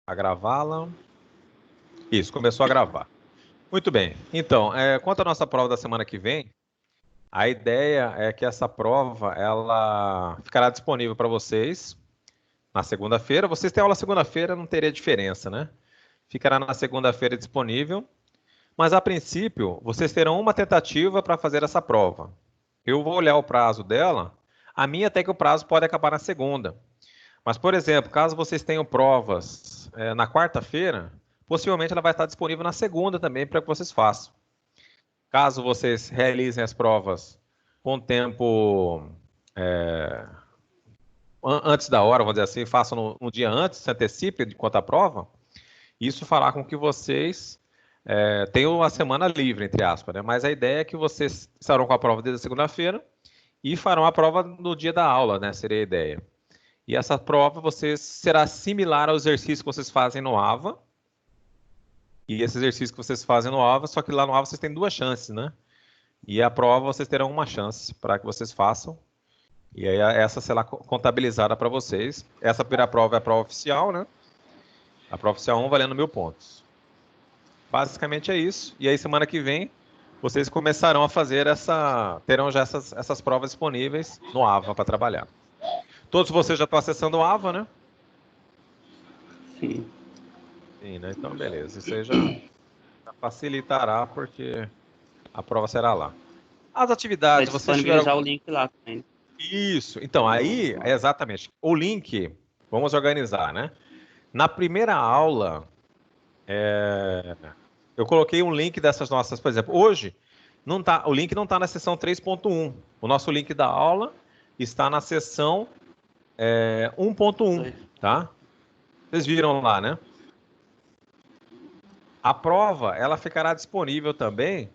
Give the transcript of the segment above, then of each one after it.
a gravá-la. Isso, começou a gravar. Muito bem. Então, quanto à nossa prova da semana que vem, a ideia é que essa prova ela ficará disponível para vocês na segunda-feira. Vocês têm aula segunda-feira, não teria diferença, né? Ficará na segunda-feira disponível. Mas, a princípio, vocês terão uma tentativa para fazer essa prova. Eu vou olhar o prazo dela. A minha até que o prazo pode acabar na segunda. Mas, por exemplo, caso vocês tenham provas na quarta-feira, possivelmente ela vai estar disponível na segunda também para que vocês façam. Caso vocês realizem as provas com tempo antes da hora, vamos dizer assim, façam um dia antes, se antecipe de quanto à prova, isso fará com que vocês tenham uma semana livre, entre aspas, né? Mas a ideia é que vocês estarão com a prova desde a segunda-feira e farão a prova no dia da aula, né? Seria a ideia. E essa prova será similar ao exercício que vocês fazem no AVA. E esse exercício que vocês fazem no AVA, só que lá no AVA vocês têm duas chances, né? E a prova vocês terão uma chance para que vocês façam. E aí essa será contabilizada para vocês. Essa primeira prova é a prova oficial, né? A prova oficial 1 valendo 1.000 pontos. Basicamente é isso. E aí semana que vem vocês começarão a fazer terão já essas provas disponíveis no AVA para trabalhar. Todos vocês já estão acessando o AVA, né? Sim. Sim, né? Então, beleza. Isso aí já facilitará, porque a prova será lá. As atividades, Vai vocês tiveram... disponibilizar o link lá também. Isso. Então, aí, exatamente. O link, vamos organizar, né? Na primeira aula, eu coloquei um link dessas nossas, por exemplo, hoje, o link não está na seção 3.1. O nosso link da aula está na seção 1.1, tá? Vocês viram lá, né? A prova, ela ficará disponível também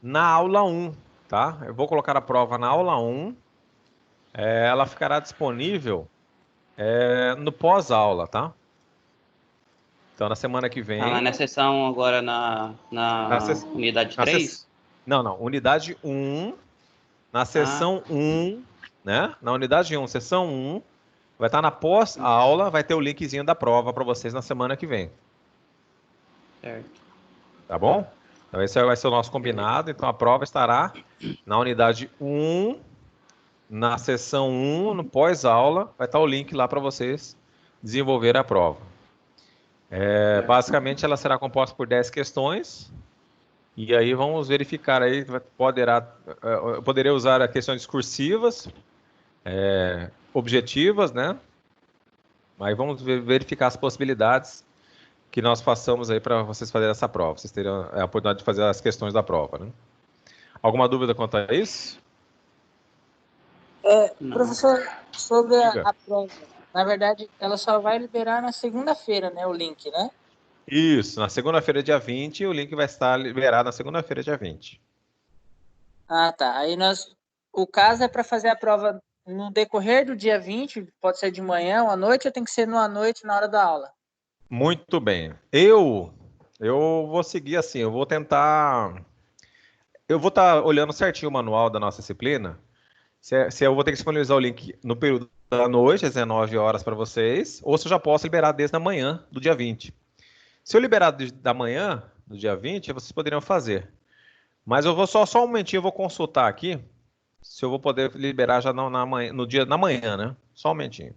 na aula 1, tá? Eu vou colocar a prova na aula 1. Ela ficará disponível no pós-aula, tá? Então, na semana que vem... Na sessão agora na unidade 3? Não. Unidade 1, na sessão 1, né? Na unidade 1, sessão 1, vai estar na pós-aula, vai ter o linkzinho da prova para vocês na semana que vem. Certo. Tá bom? Então, esse vai ser o nosso combinado. Então, a prova estará na unidade 1, na sessão 1, no pós-aula, vai estar o link lá para vocês desenvolver a prova. Basicamente, ela será composta por 10 questões. E aí vamos verificar aí, poderei usar questões discursivas, objetivas, né? Mas vamos verificar as possibilidades que nós passamos aí para vocês fazerem essa prova. Vocês terão a oportunidade de fazer as questões da prova, né? Alguma dúvida quanto a isso? Professor, sobre a prova, na verdade, ela só vai liberar na segunda-feira, né, o link, né? Isso, na segunda-feira, dia 20, o link vai estar liberado na segunda-feira, dia 20. Ah, tá. Aí o caso é para fazer a prova no decorrer do dia 20, pode ser de manhã ou à noite, ou tem que ser à noite, na hora da aula? Muito bem. Eu vou seguir assim, eu vou estar olhando certinho o manual da nossa disciplina, se eu vou ter que disponibilizar o link no período da noite, às 19 horas para vocês, ou se eu já posso liberar desde a manhã do dia 20. Se eu liberar da manhã, do dia 20, vocês poderiam fazer. Mas eu vou só um momentinho, eu vou consultar aqui, se eu vou poder liberar já na manhã, né? Só um momentinho.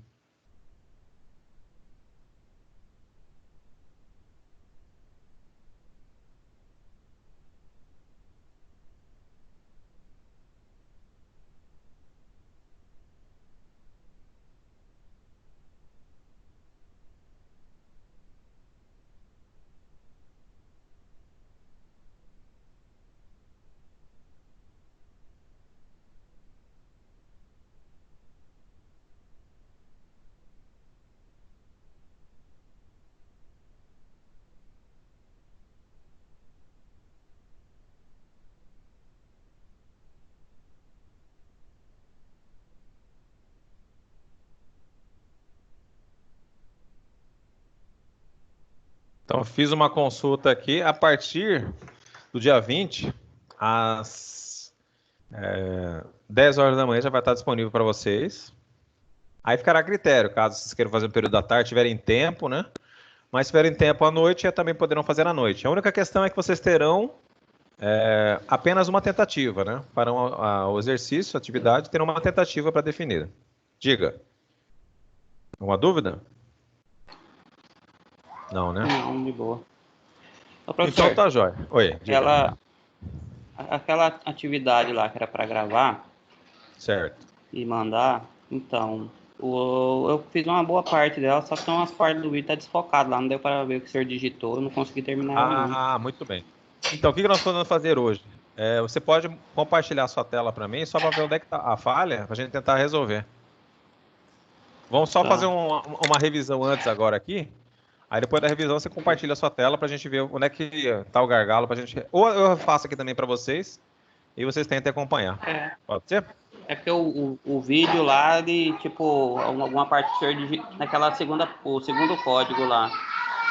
Então, fiz uma consulta aqui. A partir do dia 20, às 10 horas da manhã, já vai estar disponível para vocês. Aí ficará a critério, caso vocês queiram fazer o período da tarde, tiverem tempo, né? mas se tiverem tempo à noite, também poderão fazer à noite. A única questão é que vocês terão apenas uma tentativa, né? Para o exercício, a atividade, terão uma tentativa para definir. Diga. Alguma dúvida? Não, né? Não, de boa. Ô, Então professor, tá, jóia. Oi, diga. aquela atividade lá que era para gravar Certo. e mandar, então, eu fiz uma boa parte dela, só que tem umas partes do vídeo que tá desfocado lá, não deu para ver o que o senhor digitou, eu não consegui terminar ela, não. Ah, muito bem. Então, o que nós podemos fazer hoje? Você pode compartilhar a sua tela para mim, só para ver onde é que está a falha, para a gente tentar resolver. Vamos só fazer uma revisão antes agora aqui. Aí depois da revisão você compartilha a sua tela para a gente ver onde é que está o gargalo. Pra gente... Ou eu faço aqui também para vocês e vocês tentem acompanhar. Pode ser? É porque o vídeo lá, ele, tipo, alguma parte que o senhor digitou, o segundo código lá,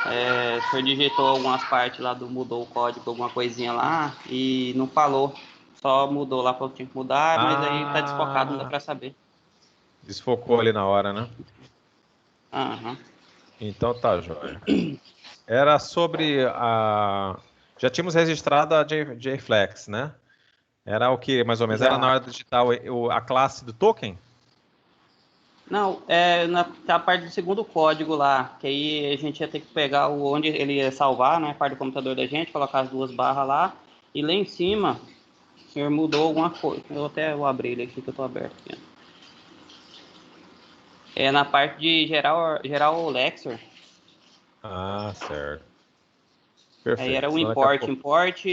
o senhor digitou algumas partes lá, mudou o código, alguma coisinha lá, e não falou, só mudou lá, falou que tinha que mudar, mas aí tá desfocado, não dá pra saber. Desfocou ali na hora, né? Aham. Então tá, jóia. Era sobre a... Já tínhamos registrado a JFlex, né? Era o que, mais ou menos? Já. Era na hora de digitar a classe do token? Não, na parte do segundo código lá, que aí a gente ia ter que pegar onde ele ia salvar, né, a parte do computador da gente, colocar as duas barras lá, e lá em cima, o senhor mudou alguma coisa. Eu até vou abrir ele aqui, que eu tô aberto aqui. É na parte de gerar o Lexor. Ah, certo. Aí era o import,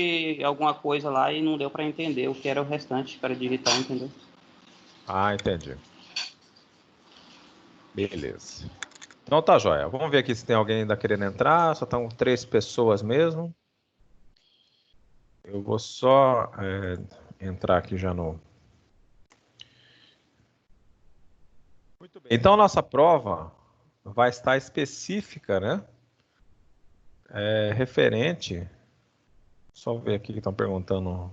alguma coisa lá, e não deu para entender o que era o restante para digitar, entendeu? Ah, entendi. Beleza. Então tá, jóia. Vamos ver aqui se tem alguém ainda querendo entrar. Só estão 3 pessoas mesmo. Eu vou só entrar aqui já no... Muito bem. Então, nossa prova vai estar específica, né? Referente... Só ver aqui que estão perguntando...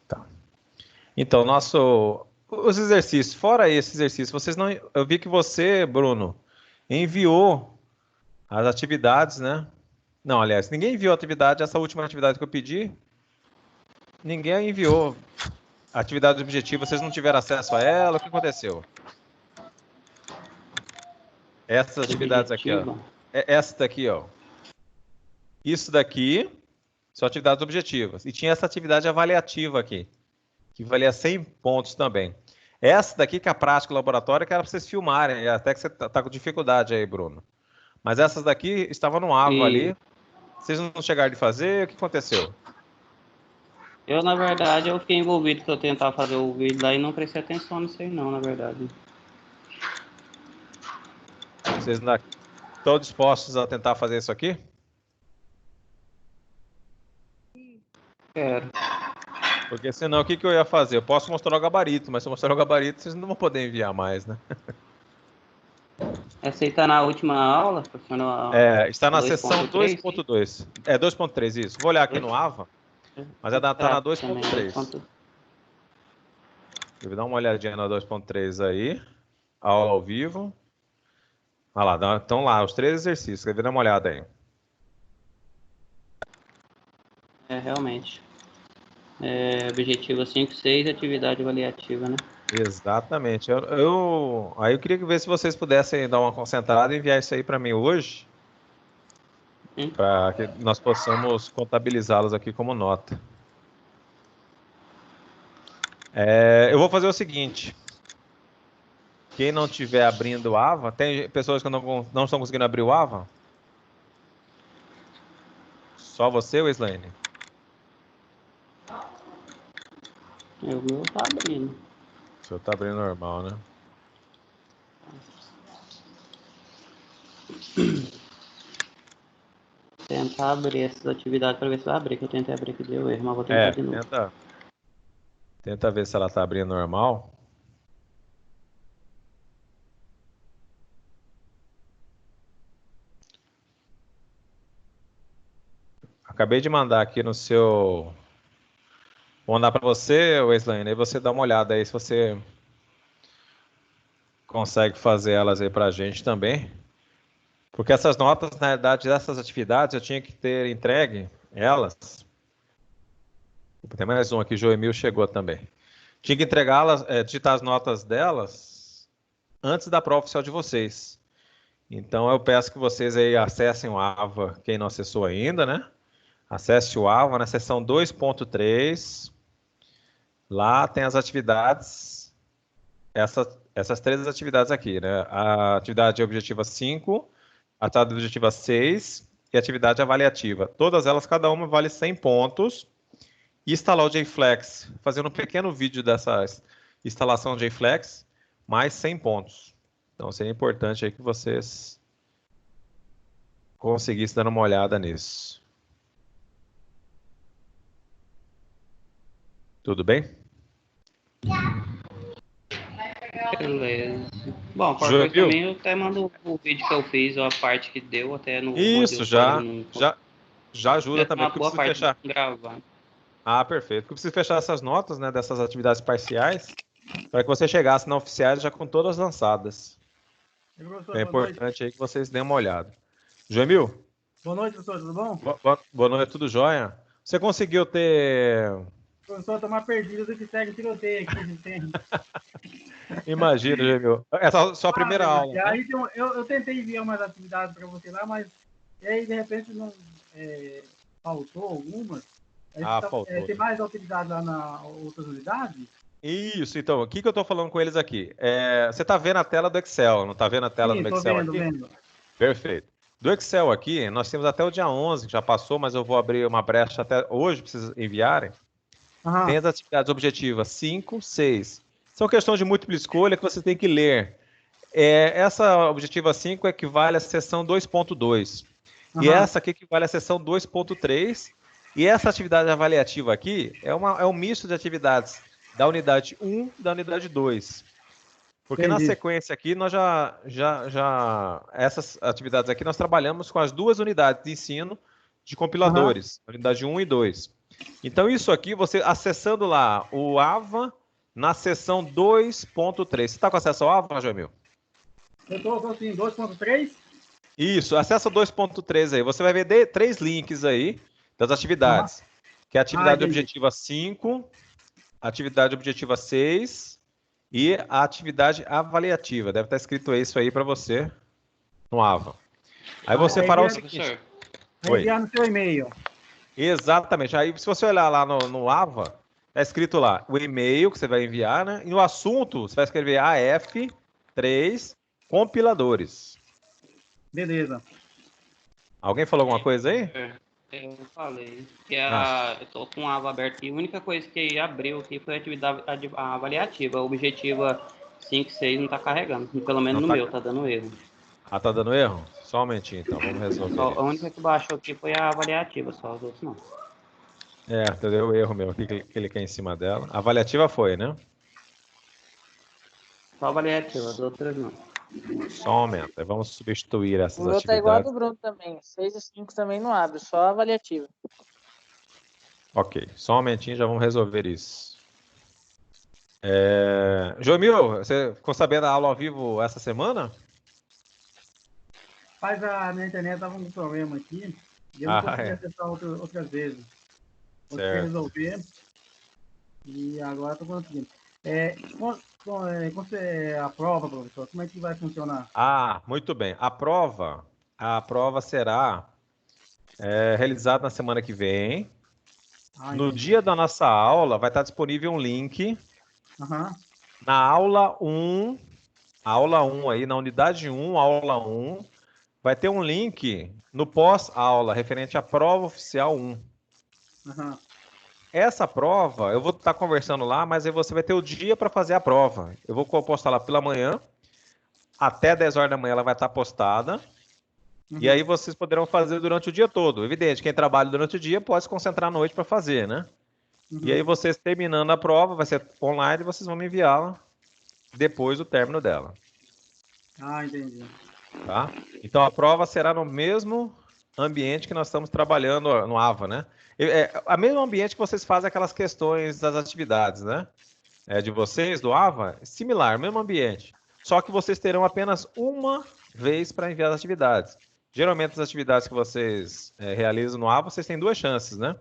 Tá. Então, os exercícios, fora esse exercício, vocês não... Eu vi que você, Bruno, enviou as atividades, né? Não, aliás, ninguém enviou a atividade, essa última atividade que eu pedi, ninguém enviou a atividade objetiva, vocês não tiveram acesso a ela, o que aconteceu? Essas atividades aqui, ó. Essa daqui, ó. Isso daqui são atividades objetivas. E tinha essa atividade avaliativa aqui, que valia 100 pontos também. Essa daqui, que é a prática laboratória, que era para vocês filmarem, até que você tá com dificuldade aí, Bruno. Mas essas daqui estavam no AVA ali. Vocês não chegaram de fazer, o que aconteceu? Eu, na verdade, eu fiquei envolvido que eu tentava fazer o vídeo lá e não prestei atenção nisso aí não, na verdade. Vocês não estão dispostos a tentar fazer isso aqui? Quero. Porque senão, o que eu ia fazer? Eu posso mostrar o gabarito, mas se eu mostrar o gabarito, vocês não vão poder enviar mais, né? Essa aí tá na última aula? Está na seção 2.2. 2.3, isso. Vou olhar aqui no AVA, mas está na 2.3. Eu vou dar uma olhadinha na 2.3 aí, ao vivo. Olha lá, estão lá os 3 exercícios. Quer dar uma olhada aí? Realmente. Objetivo 5, 6, atividade avaliativa, né? Exatamente. Aí eu queria ver se vocês pudessem dar uma concentrada e enviar isso aí para mim hoje, para que nós possamos contabilizá-los aqui como nota. Eu vou fazer o seguinte. Quem não estiver abrindo o AVA, tem pessoas que não estão conseguindo abrir o AVA? Só você, Weslane? O meu tá abrindo. O seu tá abrindo normal, né? Tentar abrir essas atividades para ver se vai abrir, que eu tentei abrir que deu erro, mas vou tentar de novo. Tenta ver se ela tá abrindo normal. Acabei de mandar aqui no seu... Vou mandar para você, Weslane, aí você dá uma olhada aí se você consegue fazer elas aí para a gente também. Porque essas notas, na verdade, dessas atividades, eu tinha que ter entregue elas. Tem mais um aqui, Joemil chegou também. Tinha que entregá-las, digitar as notas delas antes da prova oficial de vocês. Então, eu peço que vocês aí acessem o AVA, quem não acessou ainda, né? Acesse o AVA na seção 2.3. Lá tem as atividades, essas 3 atividades aqui, né? A atividade objetiva 5, a atividade objetiva 6 e a atividade avaliativa. Todas elas, cada uma vale 100 pontos. E instalar o JFlex, fazendo um pequeno vídeo dessa instalação do JFlex, mais 100 pontos. Então, seria importante aí que vocês conseguissem dar uma olhada nisso. Tudo bem? Beleza. Bom, qualquer coisa também eu até mando o vídeo que eu fiz, a parte que deu, até no... Isso, já ajuda também. Uma boa parte fechar. Gravar. Ah, perfeito. Porque eu preciso fechar essas notas, né, dessas atividades parciais, para que você chegasse na oficiais já com todas lançadas. É importante aí que vocês deem uma olhada. Joemil? Boa noite, professor, tudo bom? Boa noite, tudo jóia? Você conseguiu ter... Professor, tô mais perdido do que segue o tiroteio aqui. Imagina, Joemil. Essa é a sua primeira aula. E aí, eu tentei enviar umas atividades para você lá, mas e aí, de repente, não, faltou algumas. Faltou. Tem mais atividade lá na outras unidades? Isso, então, o que eu estou falando com eles aqui? Você está vendo a tela do Excel, não está vendo a tela do Excel aqui? Vendo. Perfeito. Do Excel aqui, nós temos até o dia 11, que já passou, mas eu vou abrir uma brecha até hoje, para vocês enviarem. Tem as atividades objetivas 5, 6. São questões de múltipla escolha que você tem que ler. Essa objetiva 5 equivale à seção 2.2. E essa aqui equivale à seção 2.3. E essa atividade avaliativa aqui é um misto de atividades da unidade 1 e da unidade 2. Porque na sequência aqui, nós essas atividades aqui, nós trabalhamos com as 2 unidades de ensino de compiladores, unidade 1 e 2. Então, isso aqui, você acessando lá o AVA na seção 2.3. Você está com acesso ao AVA, Joemil? Eu estou sim, 2.3? Isso, acessa o 2.3 aí. Você vai ver 3 links aí das atividades. Que é a atividade objetiva 5, a atividade objetiva 6 e a atividade avaliativa. Deve estar escrito isso aí para você no AVA. Aí você fará o seguinte. Vai enviar no seu e-mail. Exatamente. Aí, se você olhar lá no AVA, está escrito lá o e-mail que você vai enviar, né? E no assunto, você vai escrever AF3 compiladores. Beleza. Alguém falou alguma coisa aí? Eu falei. Eu estou com o AVA aberto e a única coisa que abriu aqui foi a atividade avaliativa. A objetiva 5, 6 não está carregando. Pelo menos no meu, está dando erro. Ah, tá dando erro? Só um momentinho, então. Vamos resolver. A única que baixou aqui foi a avaliativa, só os outros não. Deu erro meu aqui, cliquei em cima dela. A avaliativa foi, né? Só a avaliativa, as outras não. Só aumenta. Vamos substituir essas atividades. O meu tá igual a do Bruno também. 6 e 5 também não abre, só a avaliativa. Ok, só um momentinho, já vamos resolver isso. Joemil, você ficou sabendo da aula ao vivo essa semana? Mas a minha internet estava com um problema aqui e eu não consegui acessar outras vezes. Consegui resolver e agora estou conseguindo. A prova, professor, como é que vai funcionar? Muito bem. A prova será realizada na semana que vem. No dia da nossa aula, vai estar disponível um link na aula 1, aí, na unidade 1, aula 1, vai ter um link no pós-aula, referente à prova oficial 1. Essa prova, eu vou estar conversando lá, mas aí você vai ter o dia para fazer a prova. Eu vou postar lá pela manhã, até 10 horas da manhã ela vai estar postada, e aí vocês poderão fazer durante o dia todo. Evidente, quem trabalha durante o dia pode se concentrar à noite para fazer, né? E aí vocês terminando a prova, vai ser online, e vocês vão me enviá-la depois do término dela. Entendi. Tá? Então a prova será no mesmo ambiente que nós estamos trabalhando no AVA, né? A mesmo ambiente que vocês fazem aquelas questões das atividades, né? De vocês, do AVA, similar, mesmo ambiente. só que vocês terão apenas uma vez para enviar as atividades. Geralmente, as atividades que vocês realizam no AVA, vocês têm 2 chances, né?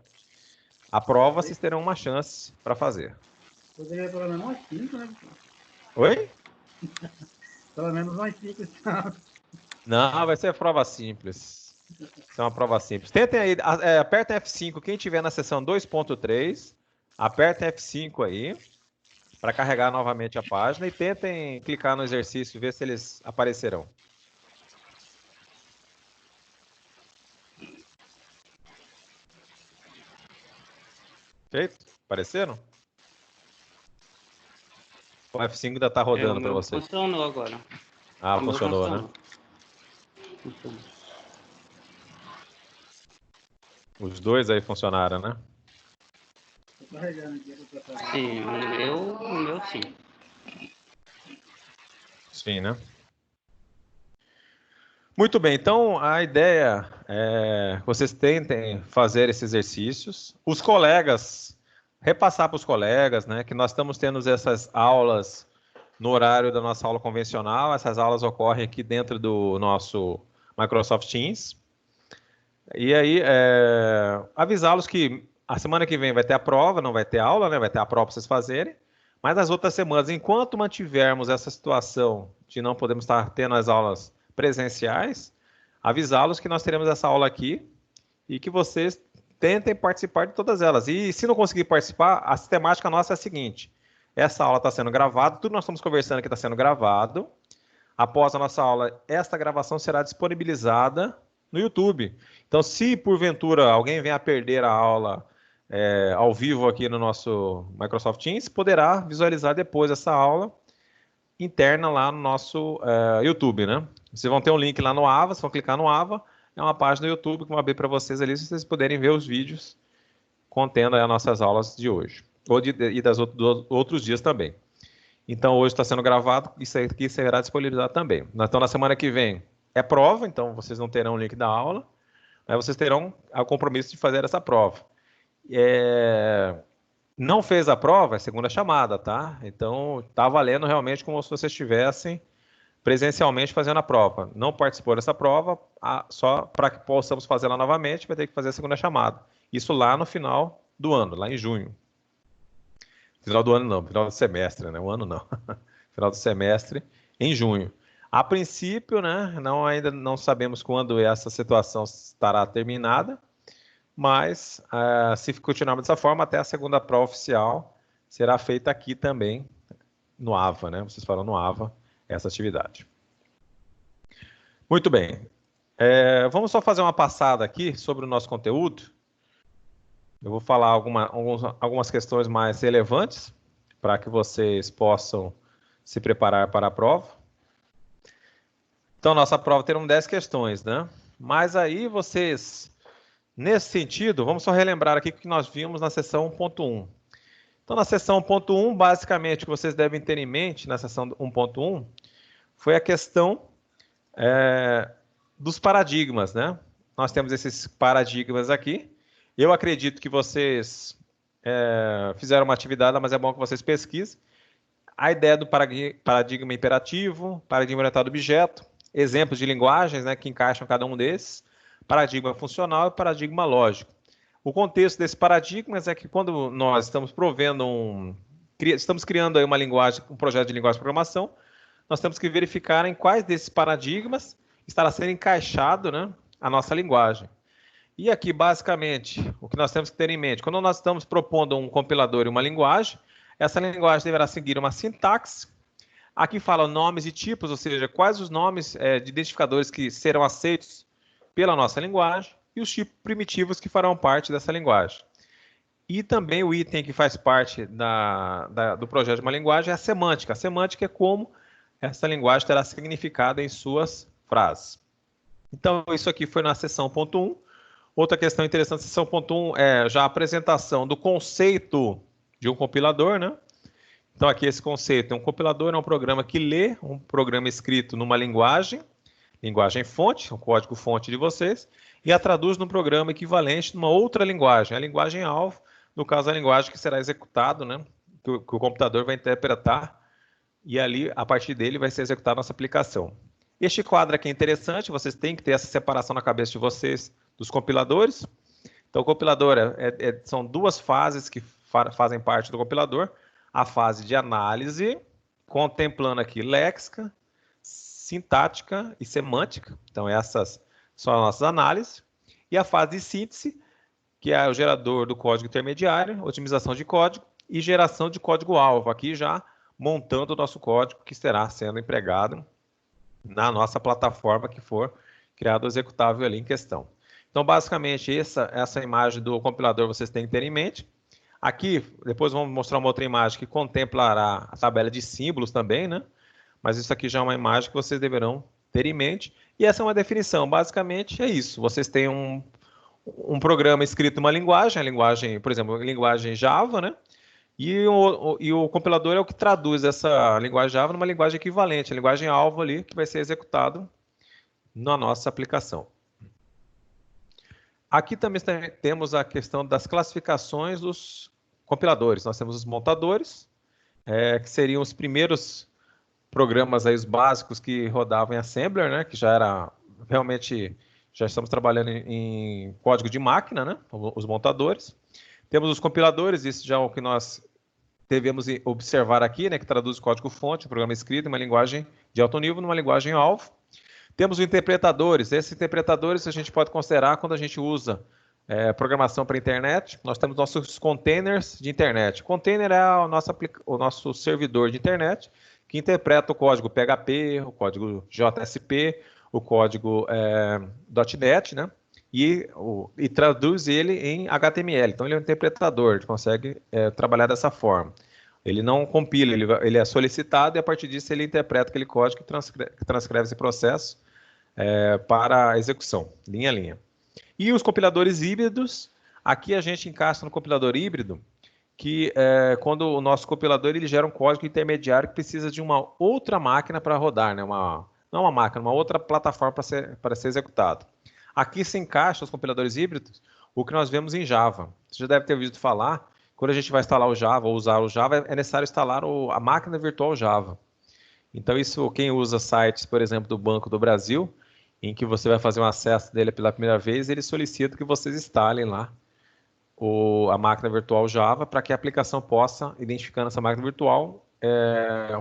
A prova, vocês terão uma chance para fazer. Poderia pelo menos umas 5, né? Oi? Pelo menos umas 5. Não, vai ser prova simples. Isso é uma prova simples. Tentem aí, apertem F5, quem tiver na seção 2.3, apertem F5 aí, para carregar novamente a página e tentem clicar no exercício e ver se eles aparecerão. Feito? Apareceram? O F5 ainda está rodando para você. Funcionou agora. Ah, funcionou, né? Funcionou. Os 2 aí funcionaram, né? Sim, o meu sim. Sim, né? Muito bem, então a ideia é que vocês tentem fazer esses exercícios. Os colegas, repassar para os colegas, né, que nós estamos tendo essas aulas no horário da nossa aula convencional. Essas aulas ocorrem aqui dentro do nosso Microsoft Teams. E aí, avisá-los que a semana que vem vai ter a prova, não vai ter aula, né? Vai ter a prova para vocês fazerem. Mas nas outras semanas, enquanto mantivermos essa situação de não podermos estar tendo as aulas presenciais, avisá-los que nós teremos essa aula aqui e que vocês tentem participar de todas elas. E se não conseguir participar, a sistemática nossa é a seguinte: essa aula está sendo gravada, tudo nós estamos conversando aqui está sendo gravado. Após a nossa aula, esta gravação será disponibilizada no YouTube. Então, se porventura alguém venha a perder a aula ao vivo aqui no nosso Microsoft Teams, poderá visualizar depois essa aula interna lá no nosso YouTube, né? Vocês vão ter um link lá no AVA, vocês vão clicar no AVA, é uma página do YouTube que eu vou abrir para vocês ali, se vocês puderem ver os vídeos contendo as nossas aulas de hoje, e dos outros dias também. Então, hoje está sendo gravado, isso aqui será disponibilizado também. Então, na semana que vem é prova, então vocês não terão o link da aula, mas vocês terão o compromisso de fazer essa prova. Não fez a prova, é segunda chamada, tá? Então, está valendo realmente como se vocês estivessem presencialmente fazendo a prova. Não participou dessa prova, só para que possamos fazer ela novamente, vai ter que fazer a segunda chamada. Isso lá no final do ano, lá em junho. Final do ano não, final do semestre, né? O ano não. Final do semestre, em junho. A princípio, né, ainda não sabemos quando essa situação estará terminada, mas se continuarmos dessa forma, até a segunda prova oficial será feita aqui também no AVA, né? Vocês falam no AVA essa atividade. Muito bem. Vamos só fazer uma passada aqui sobre o nosso conteúdo. Eu vou falar algumas questões mais relevantes para que vocês possam se preparar para a prova. Então, nossa prova terá 10 questões, né? Mas aí vocês, nesse sentido, vamos só relembrar aqui o que nós vimos na seção 1.1. Então, na seção 1.1, basicamente, o que vocês devem ter em mente na seção 1.1 foi a questão dos paradigmas, né? Nós temos esses paradigmas aqui. Eu acredito que vocês fizeram uma atividade, mas é bom que vocês pesquisem. A ideia do paradigma imperativo, paradigma orientado a objeto, exemplos de linguagens, né, que encaixam cada um desses, paradigma funcional e paradigma lógico. O contexto desses paradigmas é que quando nós estamos estamos criando aí uma linguagem, um projeto de linguagem de programação, nós temos que verificar em quais desses paradigmas estará sendo encaixado, né, a nossa linguagem. E aqui, basicamente, o que nós temos que ter em mente, quando nós estamos propondo um compilador e uma linguagem, essa linguagem deverá seguir uma sintaxe. Aqui fala nomes e tipos, ou seja, quais os nomes de identificadores que serão aceitos pela nossa linguagem e os tipos primitivos que farão parte dessa linguagem. E também o item que faz parte do projeto de uma linguagem é a semântica. A semântica é como essa linguagem terá significado em suas frases. Então, isso aqui foi na seção 1.1. Outra questão interessante, seção 1.1 é já a apresentação do conceito de um compilador, né? Então, aqui esse conceito um compilador, é um programa que lê um programa escrito numa linguagem fonte, o código fonte de vocês, e a traduz num programa equivalente numa outra linguagem, a linguagem-alvo, no caso a linguagem que será executado, né? Que o computador vai interpretar e ali, a partir dele, vai ser executada a nossa aplicação. Este quadro aqui é interessante, vocês têm que ter essa separação na cabeça de vocês dos compiladores. Então, o compilador são duas fases que fazem parte do compilador. A fase de análise, contemplando aqui léxica, sintática e semântica. Então, essas são as nossas análises. E a fase de síntese, que é o gerador do código intermediário, otimização de código e geração de código-alvo. Aqui já montando o nosso código que estará sendo empregado na nossa plataforma que for criado o executável ali em questão. Então, basicamente, essa imagem do compilador vocês têm que ter em mente. Aqui, depois vamos mostrar uma outra imagem que contemplará a tabela de símbolos também, né? Mas isso aqui já é uma imagem que vocês deverão ter em mente. E essa é uma definição. Basicamente, é isso. Vocês têm um programa escrito em uma linguagem, a linguagem, por exemplo, a linguagem Java, né? E o compilador é o que traduz essa linguagem Java numa linguagem equivalente, a linguagem alvo ali, que vai ser executado na nossa aplicação. Aqui também temos a questão das classificações dos compiladores. Nós temos os montadores, que seriam os primeiros programas aí, os básicos que rodavam em Assembler, né? Que já era realmente, já estamos trabalhando em código de máquina, né? Os montadores. Temos os compiladores, isso já é o que nós devemos observar aqui, né? Que traduz o código-fonte, o programa escrito em uma linguagem de alto nível, numa linguagem alvo. Temos os interpretadores. Esses interpretadores a gente pode considerar quando a gente usa programação para internet. Nós temos nossos containers de internet. Container é o nosso servidor de internet que interpreta o código PHP, o código JSP, o código .NET, né? E traduz ele em HTML. Então, ele é um interpretador, ele consegue trabalhar dessa forma. Ele não compila, ele é solicitado e, a partir disso, ele interpreta aquele código que transcreve esse processo para a execução, linha a linha. E os compiladores híbridos, aqui a gente encaixa no compilador híbrido, que quando o nosso compilador ele gera um código intermediário que precisa de uma outra máquina para rodar, né? Não uma máquina, uma outra plataforma para ser executado. Aqui se encaixa os compiladores híbridos, o que nós vemos em Java. Você já deve ter ouvido falar, quando a gente vai instalar o Java ou usar o Java, é necessário instalar a máquina virtual Java. Então, isso, quem usa sites, por exemplo, do Banco do Brasil, em que você vai fazer um acesso dele pela primeira vez, ele solicita que vocês instalem lá a máquina virtual Java para que a aplicação possa, identificando essa máquina virtual,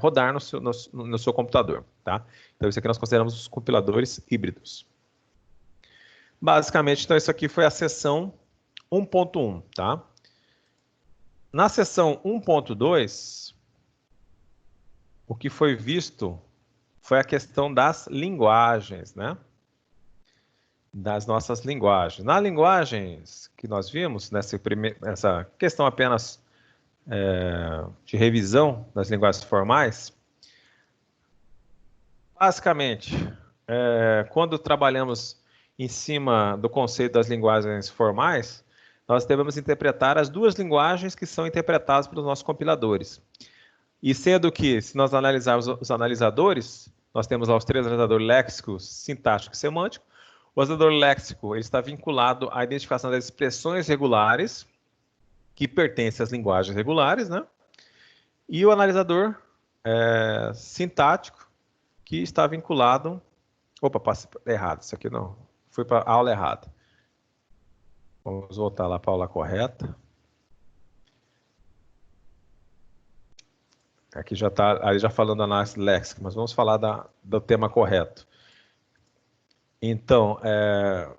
rodar no seu computador. Tá? Então, isso aqui nós consideramos os compiladores híbridos. Basicamente, então, isso aqui foi a seção 1.1, tá? Na seção 1.2, o que foi visto foi a questão das linguagens, né? Das nossas linguagens. Nas linguagens que nós vimos, nessa questão apenas de revisão das linguagens formais, basicamente, quando trabalhamos em cima do conceito das linguagens formais, nós devemos interpretar as duas linguagens que são interpretadas pelos nossos compiladores. E sendo que, se nós analisarmos os analisadores, nós temos lá os três analisadores léxico, sintático e semântico. O analisador léxico ele está vinculado à identificação das expressões regulares, que pertencem às linguagens regulares, né? E o analisador sintático, que está vinculado... Opa, passei errado, isso aqui não... Fui para a aula errada. Vamos voltar lá para a aula correta. Aqui já está já falando da análise léxica, mas vamos falar do tema correto. Então,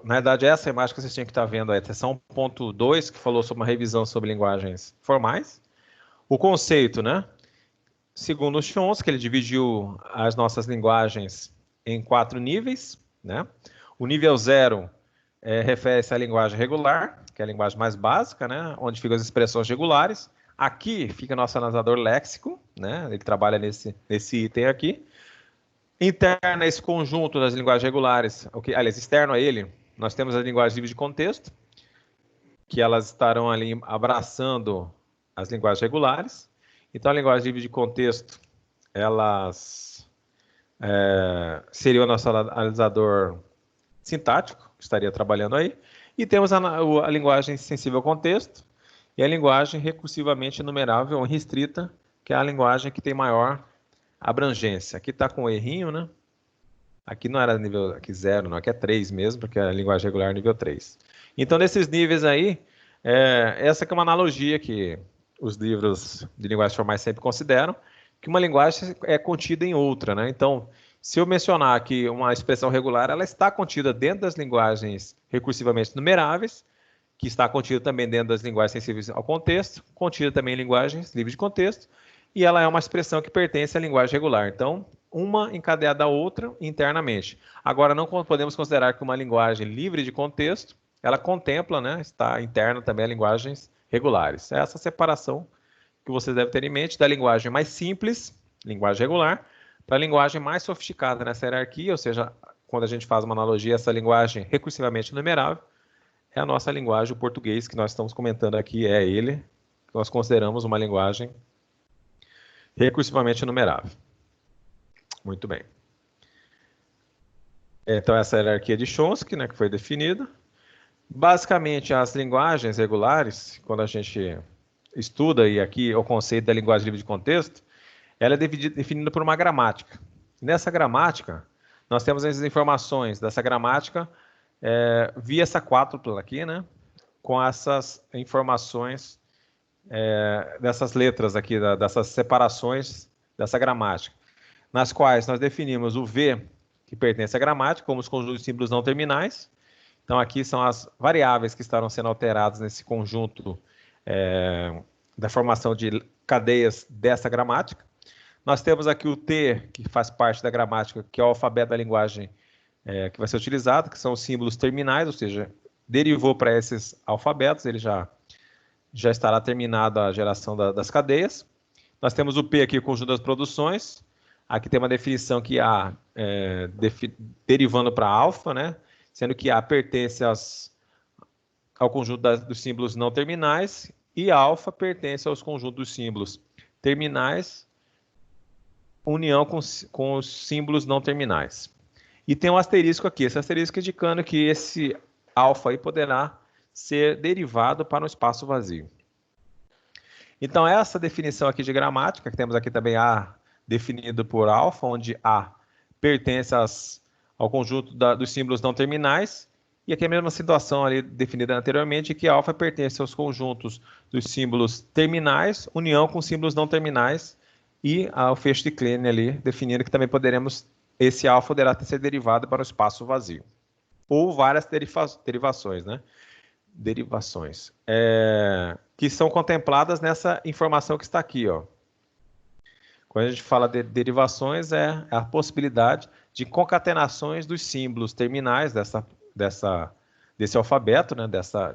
na verdade, essa imagem que vocês tinham que estar vendo é a seção 1.2, que falou sobre uma revisão sobre linguagens formais. O conceito, né? Segundo o Chomsky, ele dividiu as nossas linguagens em 4 níveis, né? O nível 0 refere-se à linguagem regular, que é a linguagem mais básica, né? Onde ficam as expressões regulares. Aqui fica nosso analisador léxico, né? Ele trabalha nesse item aqui. Interno a esse conjunto das linguagens regulares, aliás, externo a ele, nós temos as linguagens livres de contexto, que elas estarão ali abraçando as linguagens regulares. Então, a linguagem livre de contexto, elas seriam o nosso analisador sintático, que estaria trabalhando aí. E temos a linguagem sensível ao contexto e a linguagem recursivamente enumerável ou restrita, que é a linguagem que tem maior Abrangência. Aqui está com um errinho, né? Aqui não era nível aqui 0, não. Aqui é 3 mesmo, porque a linguagem regular é nível 3. Então, nesses níveis aí, essa que é uma analogia que os livros de linguagens formais sempre consideram, que uma linguagem é contida em outra, né? Então, se eu mencionar que uma expressão regular, ela está contida dentro das linguagens recursivamente numeráveis, que está contida também dentro das linguagens sensíveis ao contexto, contida também em linguagens livres de contexto, e ela é uma expressão que pertence à linguagem regular. Então, uma encadeada à outra internamente. Agora, não podemos considerar que uma linguagem livre de contexto, ela contempla, né, está interna também a linguagens regulares. É essa separação que vocês devem ter em mente da linguagem mais simples, linguagem regular, para a linguagem mais sofisticada nessa hierarquia, ou seja, quando a gente faz uma analogia, essa linguagem recursivamente numerável, é a nossa linguagem, o português que nós estamos comentando aqui, é ele, que nós consideramos uma linguagem recursivamente numerável. Muito bem. Então, essa é a hierarquia de Chomsky, né, que foi definida. Basicamente, as linguagens regulares, quando a gente estuda, e aqui o conceito da linguagem livre de contexto, ela é definida por uma gramática. Nessa gramática, nós temos as informações dessa gramática via essa quádrupla aqui, né, com essas informações dessas letras aqui, dessas separações dessa gramática, nas quais nós definimos o V, que pertence à gramática, como os conjuntos de símbolos não terminais. Então, aqui são as variáveis que estarão sendo alteradas nesse conjunto da formação de cadeias dessa gramática. Nós temos aqui o T, que faz parte da gramática, que é o alfabeto da linguagem que vai ser utilizado, que são os símbolos terminais, ou seja, derivou para esses alfabetos, ele já estará terminada a geração das cadeias. Nós temos o P aqui, o conjunto das produções. Aqui tem uma definição que A derivando para alfa, né? Sendo que A pertence ao conjunto dos símbolos não terminais e alfa pertence aos conjuntos dos símbolos terminais, união com os símbolos não terminais. E tem um asterisco aqui, esse asterisco indicando que esse alfa aí poderá ser derivado para um espaço vazio. Então, essa definição aqui de gramática, que temos aqui também A definido por alfa, onde A pertence ao conjunto dos símbolos não terminais, e aqui a mesma situação ali definida anteriormente, que alfa pertence aos conjuntos dos símbolos terminais, união com símbolos não terminais, e ao fecho de Kleene ali, definindo que também esse alfa poderá ser derivado para o espaço vazio. Ou várias derivações, né? Derivações, que são contempladas nessa informação que está aqui, ó. Quando a gente fala de derivações, é a possibilidade de concatenações dos símbolos terminais desse alfabeto, né,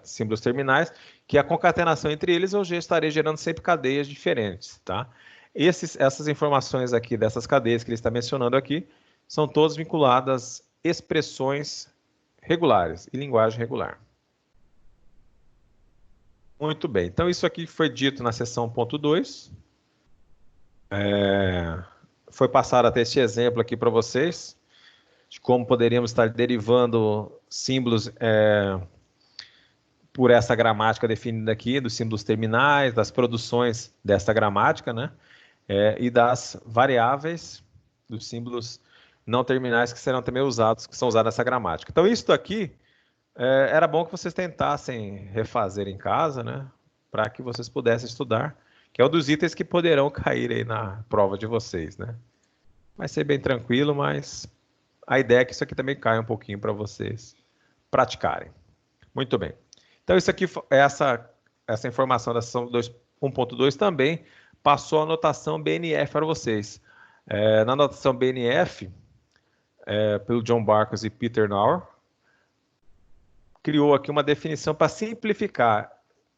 símbolos terminais, que a concatenação entre eles eu já estarei gerando sempre cadeias diferentes, tá? Essas informações aqui dessas cadeias que ele está mencionando aqui são todas vinculadas a expressões regulares e linguagem regular. Muito bem, então isso aqui foi dito na seção 1.2. Foi passado até este exemplo aqui para vocês, de como poderíamos estar derivando símbolos por essa gramática definida aqui, dos símbolos terminais, das produções dessa gramática, né? E das variáveis dos símbolos não terminais que serão também usados, que são usados nessa gramática. Então, isso aqui era bom que vocês tentassem refazer em casa, né? Para que vocês pudessem estudar, que é um dos itens que poderão cair aí na prova de vocês, né? Vai ser bem tranquilo, mas a ideia é que isso aqui também caia um pouquinho para vocês praticarem. Muito bem. Então, isso aqui, essa informação da sessão 1.2 também passou a notação BNF para vocês. Na notação BNF, pelo John Barkos e Peter Nauer, criou aqui uma definição para simplificar.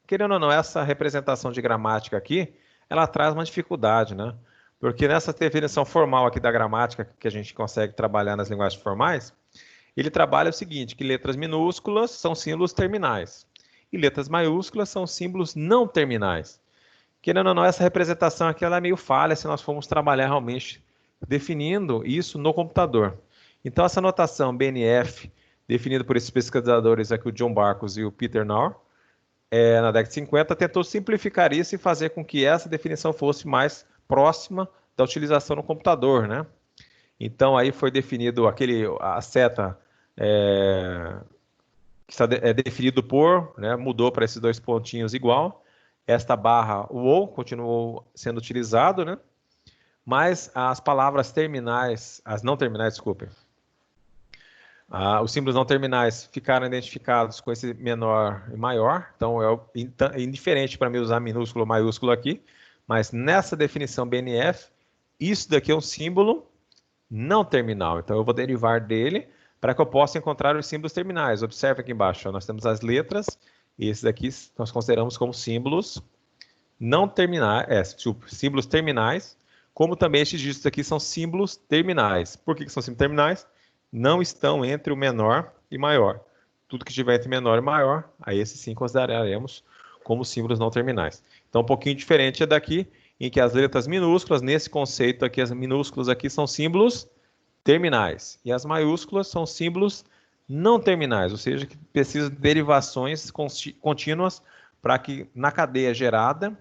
Querendo ou não, essa representação de gramática aqui, ela traz uma dificuldade, né? Porque nessa definição formal aqui da gramática que a gente consegue trabalhar nas linguagens formais, ele trabalha o seguinte, que letras minúsculas são símbolos terminais e letras maiúsculas são símbolos não terminais. Querendo ou não, essa representação aqui ela é meio falha se nós formos trabalhar realmente definindo isso no computador. Então, essa notação BNF, definida por esses pesquisadores aqui, o John Barkos e o Peter Nauer, na década de 50, tentou simplificar isso e fazer com que essa definição fosse mais próxima da utilização no computador, né? Então, aí foi definido a seta que está definido por, né, mudou para esses 2 pontinhos igual. Esta barra, o ou, continuou sendo utilizado, né? Mas as palavras terminais, as não terminais, desculpem, os símbolos não terminais ficaram identificados com esse menor e maior, então é indiferente para mim usar minúsculo ou maiúsculo aqui, mas nessa definição BNF, isso daqui é um símbolo não terminal, então eu vou derivar dele para que eu possa encontrar os símbolos terminais. Observe aqui embaixo, nós temos as letras, e esses daqui nós consideramos como símbolos não terminais, símbolos terminais, como também estes dígitos aqui são símbolos terminais. Por que são símbolos terminais? Não estão entre o menor e maior. Tudo que estiver entre menor e maior, aí esse sim consideraremos como símbolos não terminais. Então, um pouquinho diferente é daqui, em que as letras minúsculas, nesse conceito aqui, as minúsculas aqui são símbolos terminais. E as maiúsculas são símbolos não terminais, ou seja, que precisam de derivações contínuas para que na cadeia gerada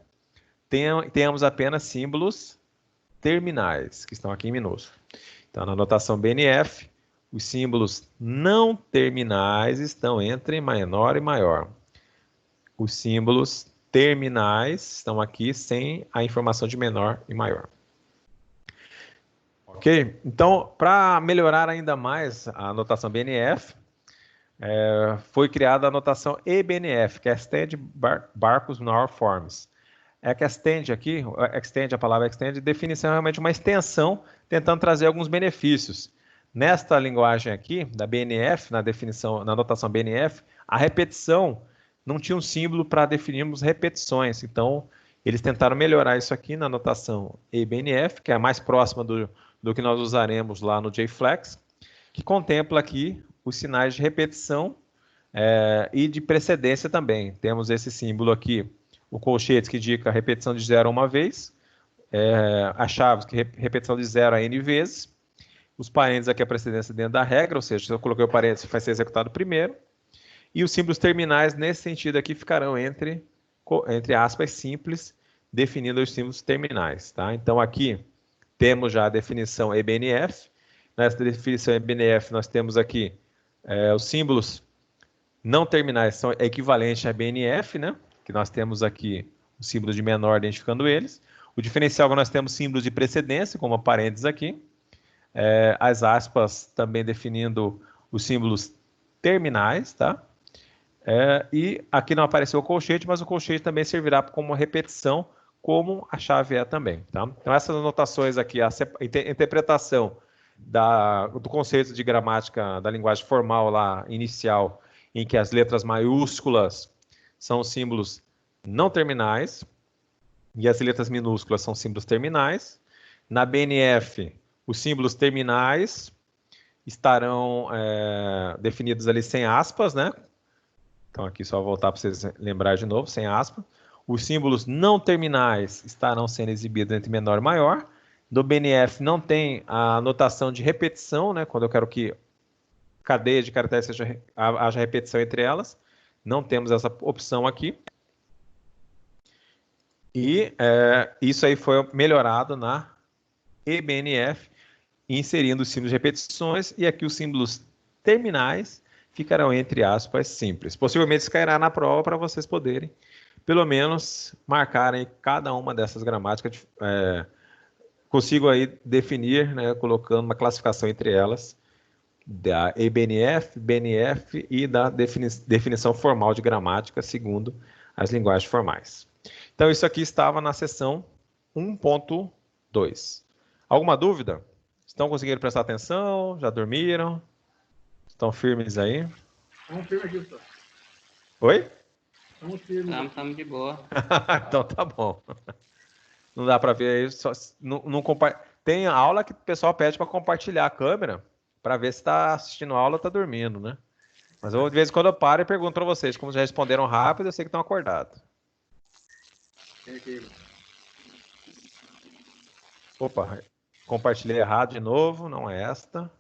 tenhamos apenas símbolos terminais, que estão aqui em minúsculo. Então, na notação BNF, os símbolos não terminais estão entre menor e maior. Os símbolos terminais estão aqui sem a informação de menor e maior. Ok? Então, para melhorar ainda mais a notação BNF, foi criada a notação eBNF, que é Extend Barcos Nor Forms. É que extend aqui, a palavra extend, definição é realmente uma extensão, tentando trazer alguns benefícios. Nesta linguagem aqui, da BNF, na notação BNF, a repetição não tinha um símbolo para definirmos repetições. Então, eles tentaram melhorar isso aqui na notação eBNF, que é a mais próxima do que nós usaremos lá no JFlex, que contempla aqui os sinais de repetição e de precedência também. Temos esse símbolo aqui, o colchete, que indica a repetição de 0 a uma vez, a chave, que repetição de 0 a n vezes, os parênteses aqui a precedência dentro da regra, ou seja, se eu coloquei o parênteses, vai ser executado primeiro, e os símbolos terminais, nesse sentido aqui, ficarão entre aspas simples, definindo os símbolos terminais. Tá? Então, aqui temos já a definição eBNF. Nessa definição eBNF, nós temos aqui os símbolos não terminais são equivalentes a BNF, né? Que nós temos aqui o símbolo de menor identificando eles. O diferencial que nós temos símbolos de precedência, como a parênteses aqui. As aspas também definindo os símbolos terminais, tá? E aqui não apareceu o colchete, mas o colchete também servirá como repetição, como a chave é também, tá? Então, essas anotações aqui, a interpretação do conceito de gramática da linguagem formal lá, inicial, em que as letras maiúsculas são símbolos não terminais e as letras minúsculas são símbolos terminais. Na BNF, os símbolos terminais estarão definidos ali sem aspas, né? Então, aqui só voltar para vocês lembrar de novo, sem aspas. Os símbolos não terminais estarão sendo exibidos entre menor e maior. Do BNF não tem a notação de repetição, né? Quando eu quero que cadeia de caracteres haja repetição entre elas. Não temos essa opção aqui. E isso aí foi melhorado na eBNF, inserindo os símbolos de repetições, e aqui os símbolos terminais ficarão entre aspas simples. Possivelmente isso cairá na prova para vocês poderem, pelo menos, marcarem cada uma dessas gramáticas. Consigo aí definir, né, colocando uma classificação entre elas, da eBNF, BNF e da definição formal de gramática, segundo as linguagens formais. Então, isso aqui estava na seção 1.2. Alguma dúvida? Estão conseguindo prestar atenção? Já dormiram? Estão firmes aí? Estamos firmes aqui, professor. Oi? Estamos firmes. Estamos de boa. Então tá bom. Não dá para ver aí. Tem aula que o pessoal pede para compartilhar a câmera para ver se está assistindo a aula ou está dormindo, né? Mas eu, de vez em quando eu paro e pergunto para vocês, como já responderam rápido, eu sei que estão acordados. Opa, compartilhei errado de novo, não é esta.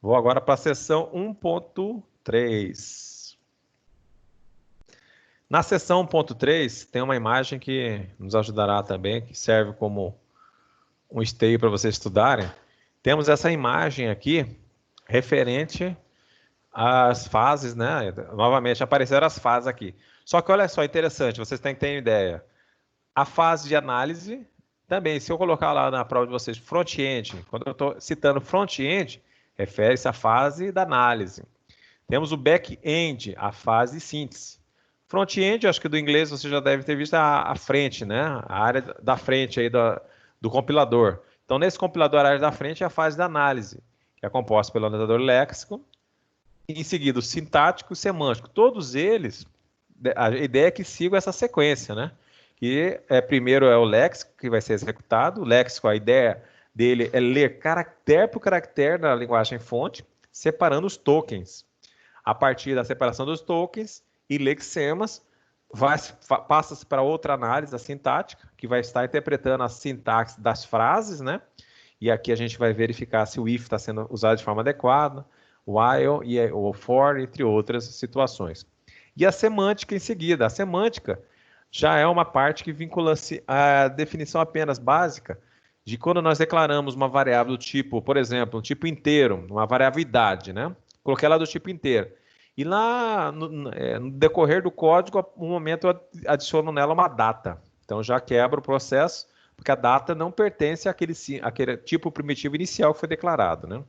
Vou agora para a seção 1.3. Na seção 1.3 tem uma imagem que nos ajudará também, que serve como um esteio para vocês estudarem. Temos essa imagem aqui referente às fases, né? Novamente apareceram as fases aqui. Só que olha só, interessante, vocês têm que ter uma ideia. A fase de análise, também, se eu colocar lá na prova de vocês front-end, quando eu estou citando front-end, refere-se à fase da análise. Temos o back-end, a fase de síntese. Front-end, acho que do inglês você já deve ter visto a frente, né? A área da frente aí do compilador. Então, nesse compilador, a área da frente é a fase da análise, que é composta pelo analisador léxico, e em seguida o sintático e o semântico. Todos eles, a ideia é que sigam essa sequência, né? Que primeiro é o léxico, que vai ser executado. O léxico, a ideia dele é ler caractere por caractere na linguagem fonte, separando os tokens. A partir da separação dos tokens e lexemas, passa-se para outra análise, a sintática, que vai estar interpretando a sintaxe das frases, né? E aqui a gente vai verificar se o if está sendo usado de forma adequada, o while e o for, entre outras situações. E a semântica em seguida. A semântica já é uma parte que vincula-se à definição apenas básica de quando nós declaramos uma variável do tipo, por exemplo, um tipo inteiro, uma variável idade, né? Coloquei ela do tipo inteiro. E lá, no decorrer do código, um momento eu adiciono nela uma data. Então, já quebra o processo, porque a data não pertence àquele tipo primitivo inicial que foi declarado, né?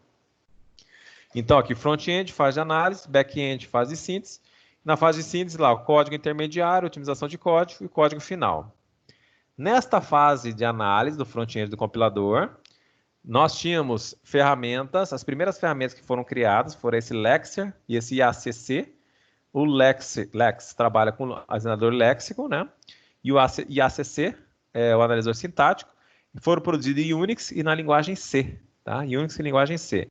Então, aqui, front-end, fase de análise, back-end, fase de síntese. Na fase de síntese, lá, o código intermediário, otimização de código e código final. Nesta fase de análise do front-end do compilador, nós tínhamos ferramentas, as primeiras ferramentas que foram criadas foram esse Lexer e esse IACC. O Lex trabalha com o analisador léxico, né? E o IACC é o analisador sintático. Foram produzidos em Unix e na linguagem C, tá? Unix e linguagem C.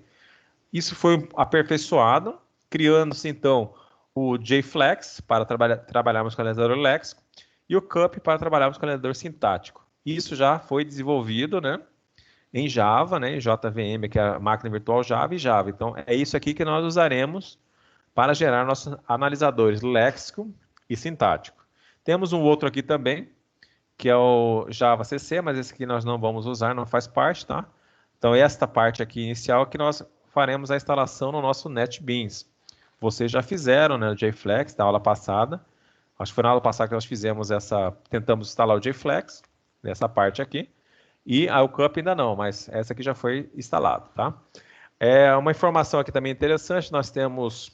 Isso foi aperfeiçoado, criando-se então o JFlex para trabalharmos com o analisador léxico e o CUP para trabalharmos com o analisador sintático. Isso já foi desenvolvido, né? Em Java, né, em JVM, que é a máquina virtual Java e Java. Então, é isso aqui que nós usaremos para gerar nossos analisadores léxico e sintático. Temos um outro aqui também, que é o Java CC, mas esse aqui nós não vamos usar, não faz parte, tá? Então, esta parte aqui inicial que nós faremos a instalação no nosso NetBeans. Vocês já fizeram, né, o JFlex da aula passada. Acho que foi na aula passada que nós fizemos tentamos instalar o JFlex, nessa parte aqui. E o CUP ainda não, mas essa aqui já foi instalada, tá? Uma informação aqui também interessante, nós temos,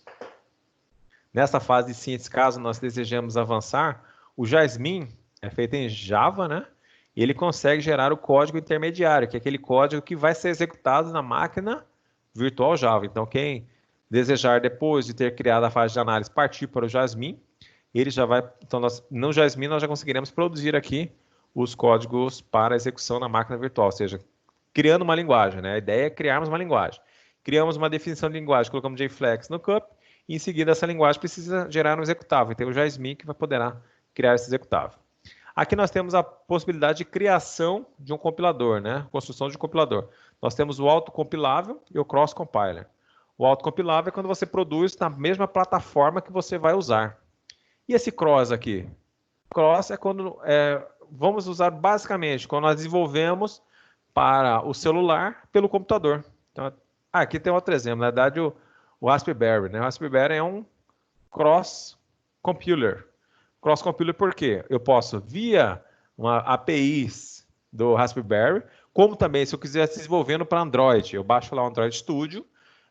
nessa fase de síntese, caso nós desejemos avançar, o Jasmine é feito em Java, né? E ele consegue gerar o código intermediário, que é aquele código que vai ser executado na máquina virtual Java. Então, quem desejar, depois de ter criado a fase de análise, partir para o Jasmine, ele já vai... Então, no Jasmine, nós já conseguiremos produzir aqui os códigos para execução na máquina virtual, ou seja, criando uma linguagem, né? A ideia é criarmos uma linguagem. Criamos uma definição de linguagem, colocamos JFlex no CUP, e em seguida essa linguagem precisa gerar um executável. Então o Jasmine que poderá criar esse executável. Aqui nós temos a possibilidade de criação de um compilador, né? Construção de um compilador. Nós temos o autocompilável e o cross-compiler. O autocompilável é quando você produz na mesma plataforma que você vai usar. E esse cross aqui? Cross é quando... vamos usar basicamente quando nós desenvolvemos para o celular pelo computador. Então, aqui tem outro exemplo, na verdade o Raspberry, né? O Raspberry é um cross-compiler. Cross-compiler por quê? Eu posso, via uma APIs do Raspberry, como também se eu quisesse desenvolvendo para Android, eu baixo lá o Android Studio,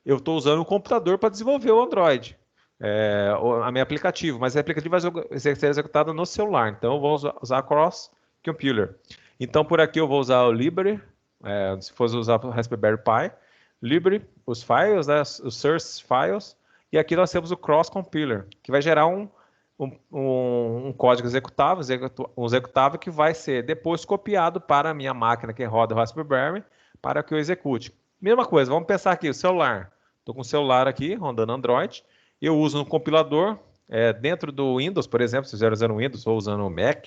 eu estou usando o computador para desenvolver o Android. A minha aplicativo, mas o aplicativo vai ser executado no celular, então eu vou usar Cross Compiler. Então por aqui eu vou usar o Libre, se fosse usar o Raspberry Pi, Libre, os files, né, os source files, e aqui nós temos o Cross Compiler, que vai gerar um código executável, um executável que vai ser depois copiado para a minha máquina que roda o Raspberry, para que eu execute. Mesma coisa, vamos pensar aqui, o celular. Estou com o celular aqui, rodando Android, eu uso um compilador, dentro do Windows, por exemplo, se eu estiver usando Windows ou usando o Mac,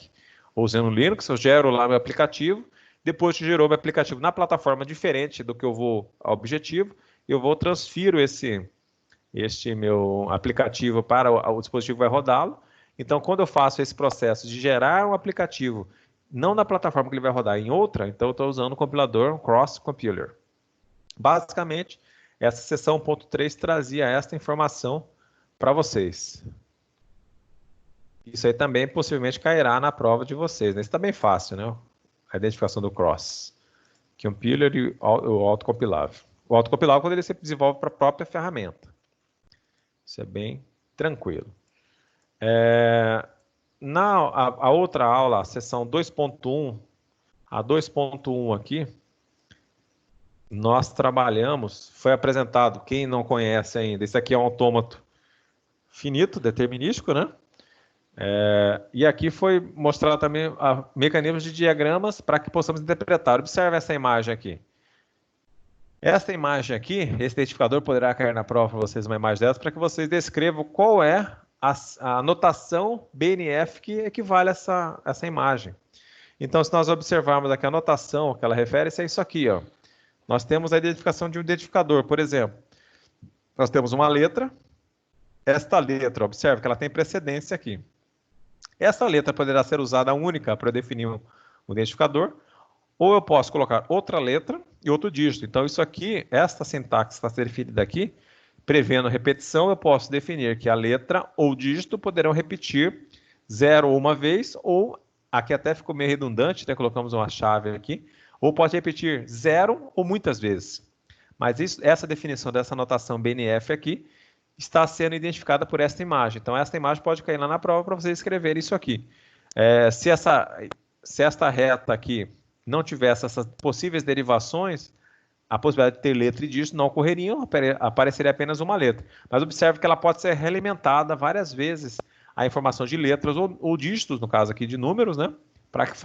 ou usando o Linux, eu gero lá meu aplicativo, depois que gerou meu aplicativo na plataforma diferente do que eu vou ao objetivo, eu transfiro este meu aplicativo para o dispositivo que vai rodá-lo. Então, quando eu faço esse processo de gerar um aplicativo não na plataforma que ele vai rodar, em outra, então eu estou usando o compilador Cross Compiler. Basicamente, essa seção 1.3 trazia esta informação para vocês. Isso aí também possivelmente cairá na prova de vocês, né? Isso está bem fácil, né? A identificação do cross. Compiler e o autocompilável. O autocompilável quando ele se desenvolve para a própria ferramenta. Isso é bem tranquilo. A outra aula, a seção 2.1, a 2.1 aqui, nós trabalhamos, foi apresentado, quem não conhece ainda, esse aqui é um autômato finito, determinístico, né? E aqui foi mostrado também mecanismos de diagramas para que possamos interpretar. Observe essa imagem aqui. Essa imagem aqui, esse identificador poderá cair na prova para vocês uma imagem dessa, para que vocês descrevam qual é a notação BNF que equivale a essa imagem. Então, se nós observarmos aqui a notação que ela refere-se a isso aqui, ó. Nós temos a identificação de um identificador, por exemplo. Nós temos uma letra. Esta letra, observe que ela tem precedência aqui. Essa letra poderá ser usada única para definir um identificador, ou eu posso colocar outra letra e outro dígito. Então, isso aqui, esta sintaxe está definida aqui, prevendo repetição, eu posso definir que a letra ou dígito poderão repetir 0 uma vez, ou, aqui até ficou meio redundante, né? Colocamos uma chave aqui, ou pode repetir 0 ou muitas vezes. Mas essa definição dessa notação BNF aqui está sendo identificada por esta imagem. Então, esta imagem pode cair lá na prova para vocês escreverem isso aqui. Se esta reta aqui não tivesse essas possíveis derivações, a possibilidade de ter letra e dígito não ocorreriam, apareceria apenas uma letra. Mas observe que ela pode ser realimentada várias vezes, a informação de letras ou dígitos, no caso aqui de números, né? Para que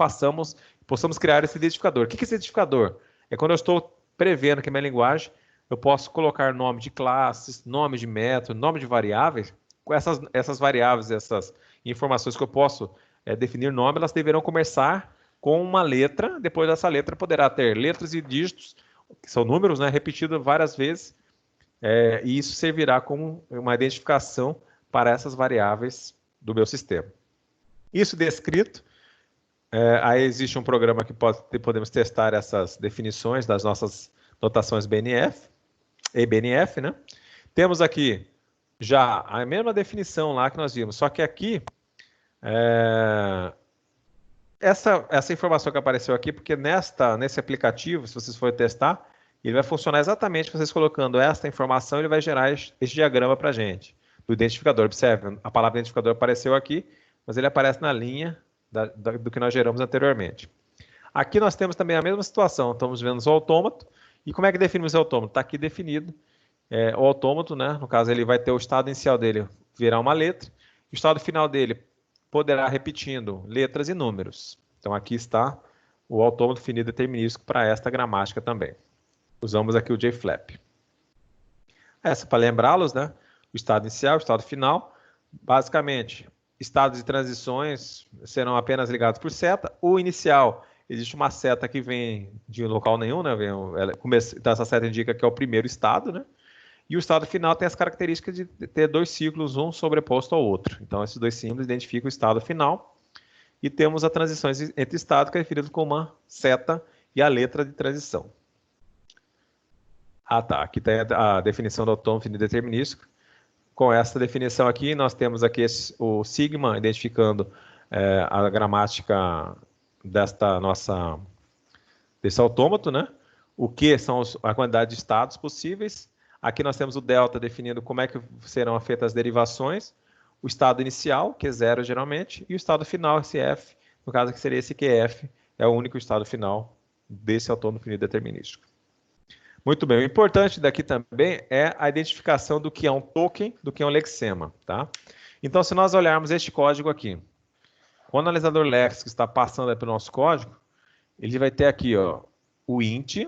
possamos criar esse identificador. O que é esse identificador? É quando eu estou prevendo que a minha linguagem, eu posso colocar nome de classes, nome de método, nome de variáveis. Com essas variáveis, essas informações que eu posso definir nome, elas deverão começar com uma letra. Depois dessa letra poderá ter letras e dígitos, que são números, né, repetidos várias vezes. E isso servirá como uma identificação para essas variáveis do meu sistema. Isso descrito, aí existe um programa que podemos testar essas definições das nossas notações BNF, EBNF, né? Temos aqui já a mesma definição lá que nós vimos, só que aqui, essa informação que apareceu aqui, porque nesse aplicativo, se vocês forem testar, ele vai funcionar exatamente vocês colocando esta informação, ele vai gerar esse diagrama para a gente, do identificador. Observe, a palavra identificador apareceu aqui, mas ele aparece na linha do que nós geramos anteriormente. Aqui nós temos também a mesma situação, estamos vendo o autômato. E como é que definimos o autômato? Está aqui definido. O autômato, né? No caso, ele vai ter o estado inicial dele virar uma letra. O estado final dele poderá repetindo letras e números. Então, aqui está o autômato finito determinístico para esta gramática também. Usamos aqui o JFlap. Essa para lembrá-los, né? O estado inicial, o estado final. Basicamente, estados de transições serão apenas ligados por seta. O inicial, existe uma seta que vem de local nenhum, né? Então, essa seta indica que é o primeiro estado, né? E o estado final tem as características de ter dois ciclos, um sobreposto ao outro. Então, esses dois símbolos identificam o estado final. E temos as transições entre estados, que é definido com uma seta e a letra de transição. Tá. Aqui tem a definição do autômato finito determinístico. Com essa definição aqui, nós temos aqui o sigma, identificando a gramática desse autômato, né? O que são a quantidade de estados possíveis. Aqui nós temos o delta definindo como é que serão feitas as derivações. O estado inicial, que é 0 geralmente, e o estado final, esse F, no caso aqui seria esse QF, é o único estado final desse autômato finito determinístico. Muito bem, o importante daqui também é a identificação do que é um token, do que é um lexema, tá? Então, se nós olharmos este código aqui, o analisador léxico está passando pelo nosso código, ele vai ter aqui, ó, o int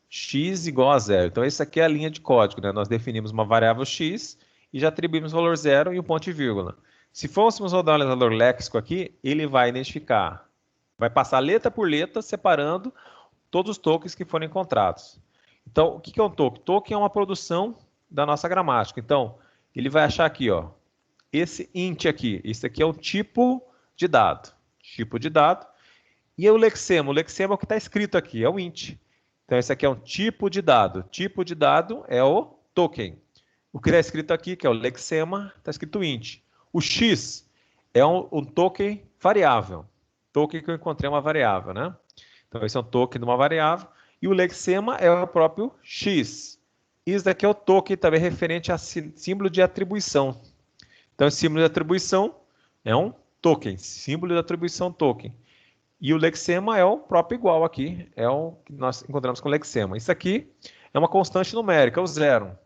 x igual a 0. Então, essa aqui é a linha de código, né? Nós definimos uma variável x e já atribuímos o valor 0 e um ponto e vírgula. Se fôssemos rodar o analisador léxico aqui, ele vai identificar, vai passar letra por letra, separando todos os tokens que foram encontrados. Então, o que é um token? Token é uma produção da nossa gramática. Então, ele vai achar aqui, ó, esse int aqui. Esse aqui é o tipo de dado. tipo de dado. E o lexema? O lexema é o que está escrito aqui, é o int. Então, esse aqui é um tipo de dado. Tipo de dado é o token. O que está escrito aqui, que é o lexema, está escrito int. O x é um token variável. Token que eu encontrei uma variável, né? Então, esse é um token de uma variável. E o lexema é o próprio x. Isso daqui é o token também referente a símbolo de atribuição. Então, esse símbolo de atribuição é um token. Símbolo de atribuição token. E o lexema é o próprio igual aqui. É o que nós encontramos com o lexema. Isso aqui é uma constante numérica, o zero.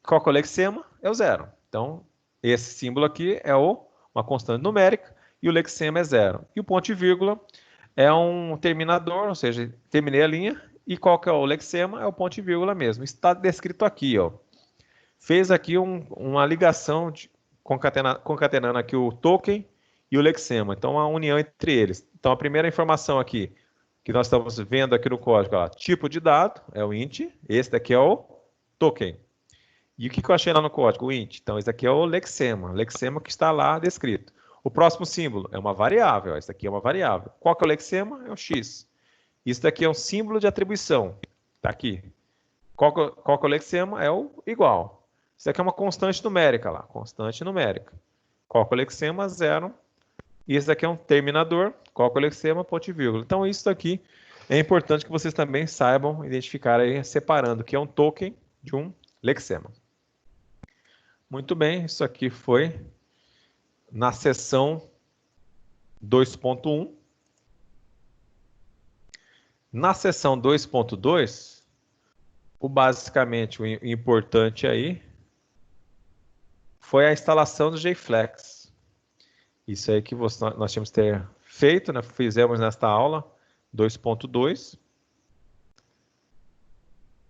Qual que é o lexema? É o zero. Então, esse símbolo aqui é uma constante numérica e o lexema é zero. E o ponto e vírgula é um terminador, ou seja, terminei a linha. E qual que é o lexema? É o ponto e vírgula mesmo. Está descrito aqui, ó. Fez aqui uma ligação, concatenando aqui o token e o lexema. Então, uma união entre eles. Então, a primeira informação aqui, que nós estamos vendo aqui no código, ó, tipo de dado, é o int. Esse daqui é o token. E o que eu achei lá no código? O int. Então, esse daqui é o lexema. Lexema que está lá descrito. O próximo símbolo é uma variável. Esse daqui é uma variável. Qual que é o lexema? É o x. Isso daqui é um símbolo de atribuição. Está aqui. Qual que é o lexema? É o igual. Isso daqui é uma constante numérica lá. Constante numérica. Qual que é o lexema? Zero. E esse daqui é um terminador. Qual que é o lexema? Ponto e vírgula. Então, isso daqui é importante que vocês também saibam identificar aí, separando o que é um token de um lexema. Muito bem, isso aqui foi na seção 2.1. Na seção 2.2, basicamente o importante aí foi a instalação do JFlex. Isso aí que nós tínhamos que ter feito, né? Fizemos nesta aula 2.2.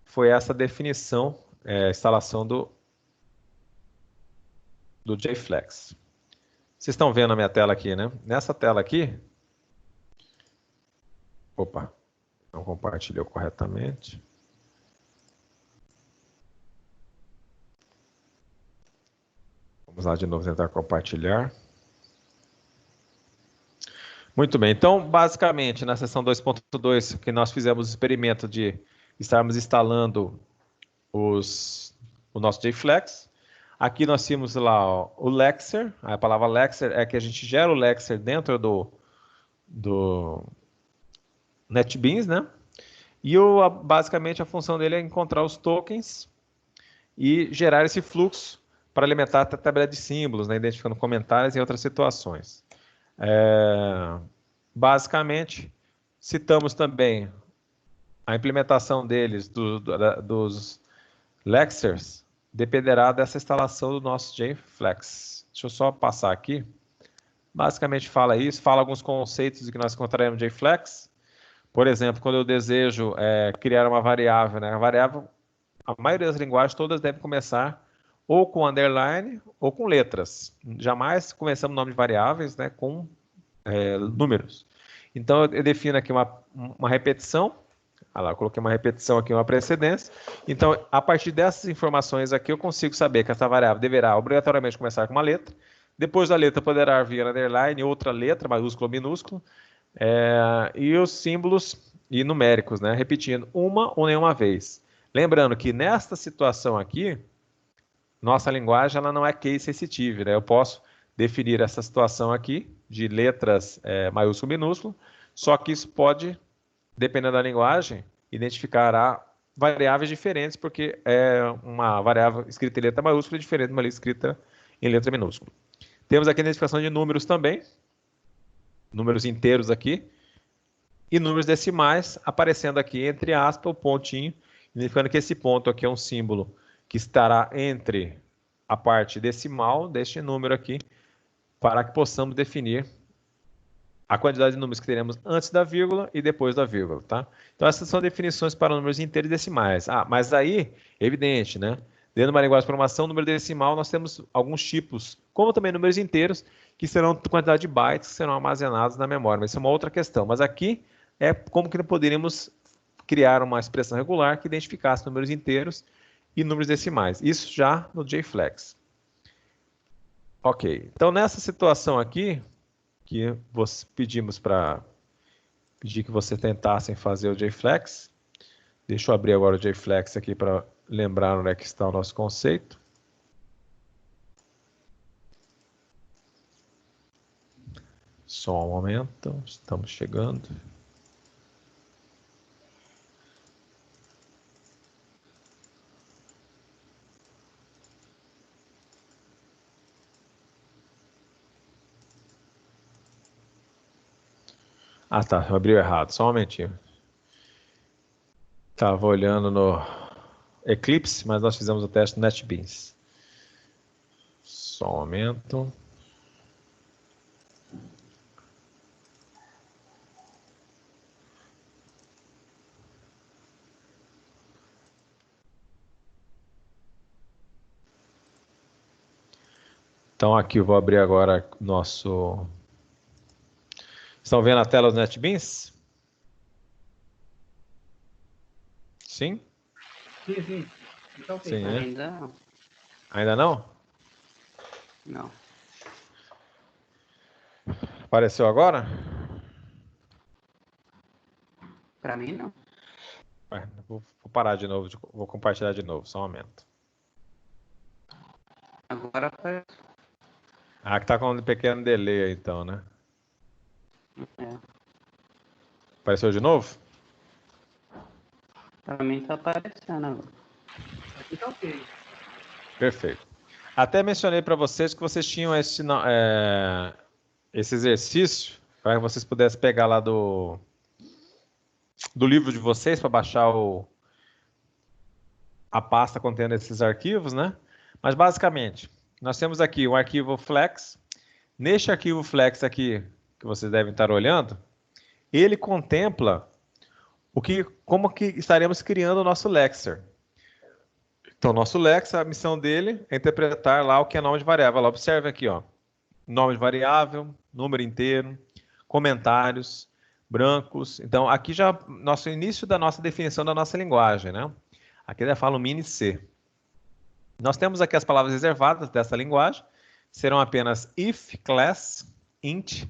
Foi essa definição, instalação do JFlex. Vocês estão vendo a minha tela aqui, né? Nessa tela aqui... Opa, não compartilhou corretamente. Vamos lá de novo tentar compartilhar. Muito bem, então basicamente na seção 2.2 que nós fizemos o experimento de estarmos instalando o nosso JFlex. Aqui nós tínhamos lá ó, o Lexer, a palavra Lexer é que a gente gera o Lexer dentro do NetBeans, né? E basicamente a função dele é encontrar os tokens e gerar esse fluxo para alimentar a tabela de símbolos, né? Identificando comentários e outras situações. Basicamente, citamos também a implementação deles, dos Lexers, dependerá dessa instalação do nosso JFlex. Deixa eu só passar aqui. Basicamente fala isso, fala alguns conceitos que nós encontraremos no JFlex. Por exemplo, quando eu desejo criar uma variável, né? A variável, a maioria das linguagens todas devem começar ou com underline ou com letras. Jamais começamos o nome de variáveis, né, com números. Então, eu defino aqui uma repetição. Olha lá, eu coloquei uma repetição aqui, uma precedência. Então, a partir dessas informações aqui, eu consigo saber que essa variável deverá obrigatoriamente começar com uma letra. Depois da letra poderá vir underline, outra letra, maiúsculo ou minúsculo. E os símbolos e numéricos, né? Repetindo uma ou nenhuma vez. Lembrando que nesta situação aqui, nossa linguagem ela não é case sensitive, né? Eu posso definir essa situação aqui de letras maiúsculo e minúsculo, só que isso pode, dependendo da linguagem, identificar variáveis diferentes, porque é uma variável escrita em letra maiúscula diferente de uma letra escrita em letra minúscula. Temos aqui a identificação de números também, números inteiros aqui, e números decimais aparecendo aqui entre aspas o pontinho, indicando que esse ponto aqui é um símbolo que estará entre a parte decimal deste número aqui, para que possamos definir a quantidade de números que teremos antes da vírgula e depois da vírgula, tá? Então, essas são definições para números inteiros e decimais. Mas aí, evidente, né? Dentro de uma linguagem de programação, número decimal, nós temos alguns tipos, como também números inteiros, que serão quantidade de bytes que serão armazenados na memória. Mas isso é uma outra questão. Mas aqui é como que poderíamos criar uma expressão regular que identificasse números inteiros e números decimais. Isso já no JFlex. Ok. Então, nessa situação aqui, que pedimos para pedir que você tentassem fazer o JFlex. Deixa eu abrir agora o JFlex aqui para lembrar onde é que está o nosso conceito. Só um momento, estamos chegando. Ah, tá, eu abri errado, só um momentinho. Estava olhando no Eclipse, mas nós fizemos o teste no NetBeans. Só um momento. Então aqui eu vou abrir agora nosso... Estão vendo a tela do NetBeans? Sim? Sim. Então, Sim, né? Ainda não. Ainda não? Não. Apareceu agora? Pra mim, não. Vou parar de novo, vou compartilhar de novo, só um momento. Agora aparece. Ah, que tá com um pequeno delay aí, então, né? É. Apareceu de novo? Pra mim tá aparecendo agora. aqui tá ok. Perfeito. Até mencionei para vocês que vocês tinham esse exercício para que vocês pudessem pegar lá do livro de vocês para baixar a pasta contendo esses arquivos, né? Mas basicamente, nós temos aqui um arquivo flex. Neste arquivo flex aqui, que vocês devem estar olhando, ele contempla como que estaremos criando o nosso Lexer. Então, nosso Lexer, a missão dele é interpretar lá o que é nome de variável. Observe aqui, ó, nome de variável, número inteiro, comentários, brancos. Então, aqui já nosso início da nossa definição da nossa linguagem, né? Aqui já fala o mini C. Nós temos aqui as palavras reservadas dessa linguagem, serão apenas if, class, int,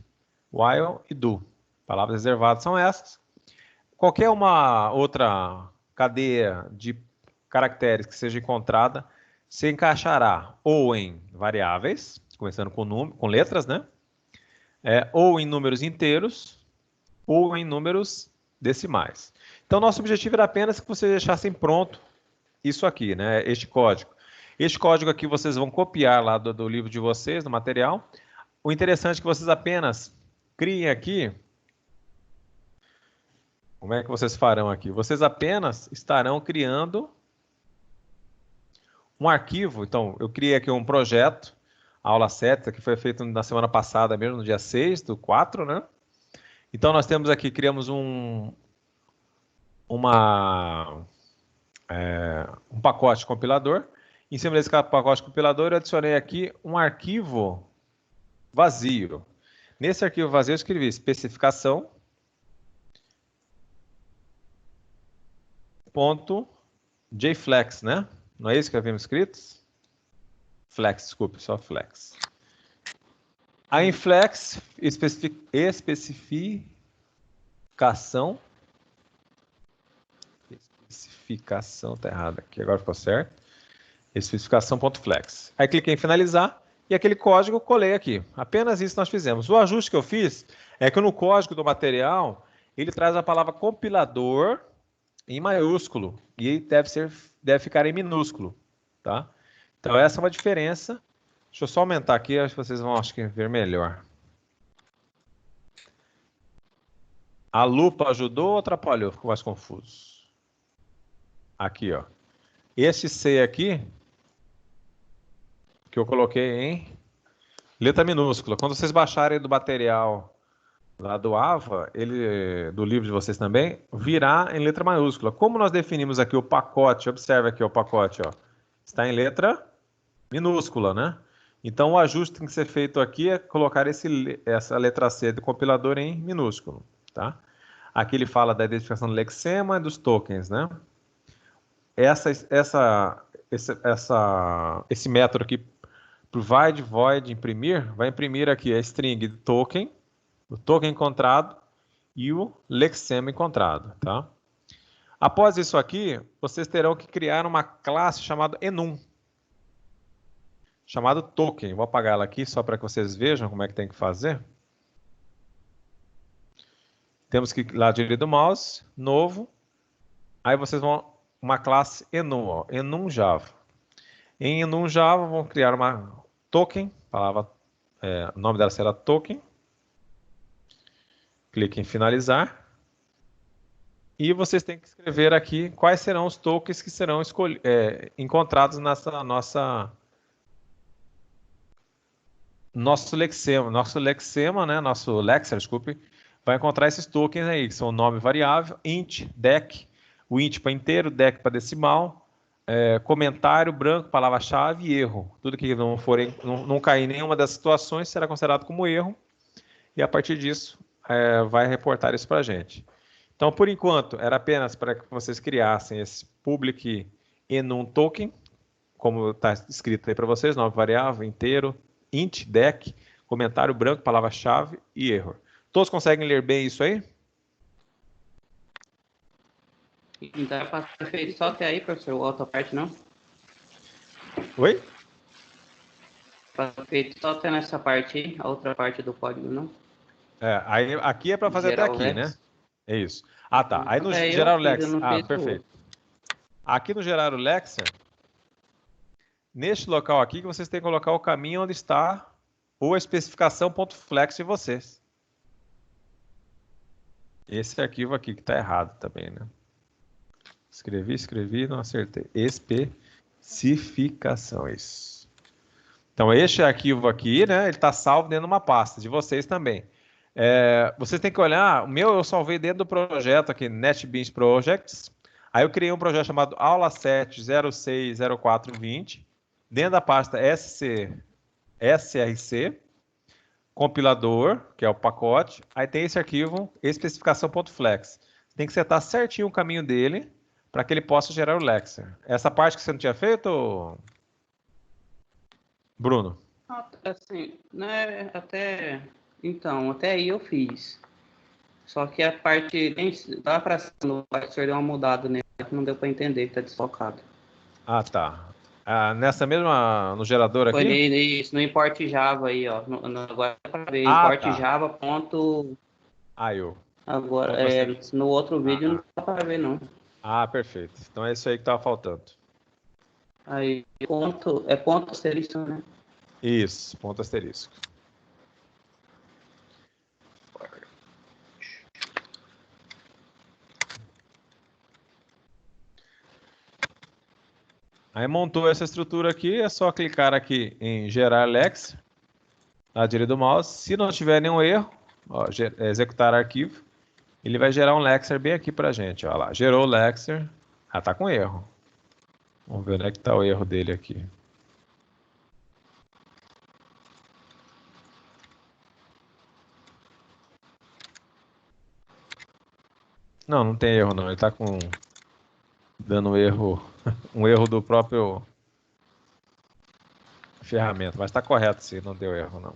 while e do. Palavras reservadas são essas. Qualquer uma outra cadeia de caracteres que seja encontrada se encaixará ou em variáveis, começando com letras, né? Ou em números inteiros, ou em números decimais. Então, nosso objetivo era apenas que vocês deixassem pronto isso aqui, né? Este código. Este código aqui vocês vão copiar lá do livro de vocês, do material. O interessante é que vocês apenas criem aqui. Como é que vocês farão aqui? Vocês apenas estarão criando um arquivo. Então, eu criei aqui um projeto, a aula 7, que foi feito na semana passada mesmo, no dia 6/4, né? Então, nós temos aqui, criamos um pacote compilador. Em cima desse pacote compilador, eu adicionei aqui um arquivo vazio. Nesse arquivo vazio, eu escrevi especificação .jflex, né? Não é isso que havíamos escrito? Flex, desculpe, só flex. Aí em flex, especificação, tá errado aqui, agora ficou certo. Especificação.flex. Aí cliquei em finalizar e aquele código eu colei aqui. Apenas isso nós fizemos. O ajuste que eu fiz é que no código do material, ele traz a palavra compilador em maiúsculo e deve ficar em minúsculo, tá? Então essa é uma diferença. Deixa eu só aumentar aqui, acho que vocês vão ver melhor. A lupa ajudou ou atrapalhou? Ficou mais confuso. Aqui, ó. Este C aqui, que eu coloquei em letra minúscula. Quando vocês baixarem do material lá do AVA, do livro de vocês também, virá em letra maiúscula. Como nós definimos aqui o pacote, observe aqui o pacote, ó, está em letra minúscula, né? Então o ajuste que tem que ser feito aqui é colocar essa letra C do compilador em minúsculo, tá? Aqui ele fala da identificação do lexema e dos tokens, né? Esse método aqui, provide void imprimir, vai imprimir aqui a string token o token encontrado e o lexema encontrado, tá? Após isso aqui, vocês terão que criar uma classe chamada enum, chamado token. Vou apagar ela aqui só para que vocês vejam como é que tem que fazer. Temos que ir lá direito do mouse, novo. Aí vocês vão uma classe enum, ó, enum Java. Em enum Java vão criar uma token, o nome dela será token. Clique em finalizar. E vocês têm que escrever aqui quais serão os tokens que serão encontrados nessa nosso lexema, né? Nosso lexer, desculpe, vai encontrar esses tokens aí, que são o nome variável, int, dec, o int para inteiro, dec para decimal, comentário, branco, palavra-chave e erro. Tudo que não cair em nenhuma das situações será considerado como erro, e a partir disso vai reportar isso para a gente. Então, por enquanto, era apenas para que vocês criassem esse public enum token, como está escrito aí para vocês, nome variável, inteiro, int, dec, comentário branco, palavra-chave e erro. Todos conseguem ler bem isso aí? Então é para ser feito só até aí, professor, outra parte não? Oi? Para ser feito só até nessa parte aí, a outra parte do código não? Aí, aqui é para fazer até aqui, né? É isso. Ah, tá. Aí no gerar o lexer. Ah, perfeito. Aqui no gerar o lexer, neste local aqui, que vocês têm que colocar o caminho onde está ou a especificação .flex de vocês. Esse arquivo aqui que está errado também, né? Escrevi, não acertei. Especificação, isso. Então, este arquivo aqui, né? Ele está salvo dentro de uma pasta, de vocês também. Vocês têm que olhar, o meu eu salvei dentro do projeto aqui, NetBeans Projects. Aí eu criei um projeto chamado aula 7060420, dentro da pasta src, compilador, que é o pacote. Aí tem esse arquivo, especificação.flex. Tem que setar certinho o caminho dele para que ele possa gerar o lexer. Essa parte que você não tinha feito, Bruno? Assim, né, então, até aí eu fiz. Só que a parte, dá para o professor deu uma mudada nele, não deu para entender que está desfocado. Ah, tá. Nessa mesma, no gerador aqui? Foi isso, no import Java aí, ó. Agora dá para ver, import tá. Java ponto... IO. Agora, no outro vídeo não dá para ver, não. Ah, perfeito. Então é isso aí que estava faltando. Aí, ponto asterisco, né? Isso, ponto asterisco. Aí montou essa estrutura aqui, é só clicar aqui em gerar lexer, à direita do mouse. Se não tiver nenhum erro, ó, executar arquivo, ele vai gerar um lexer bem aqui para a gente. Ó lá, gerou o lexer. Ah, tá com erro. Vamos ver onde é que está o erro dele aqui. Não tem erro não, ele está dando erro, um erro do próprio ferramenta, mas está correto sim, não deu erro não.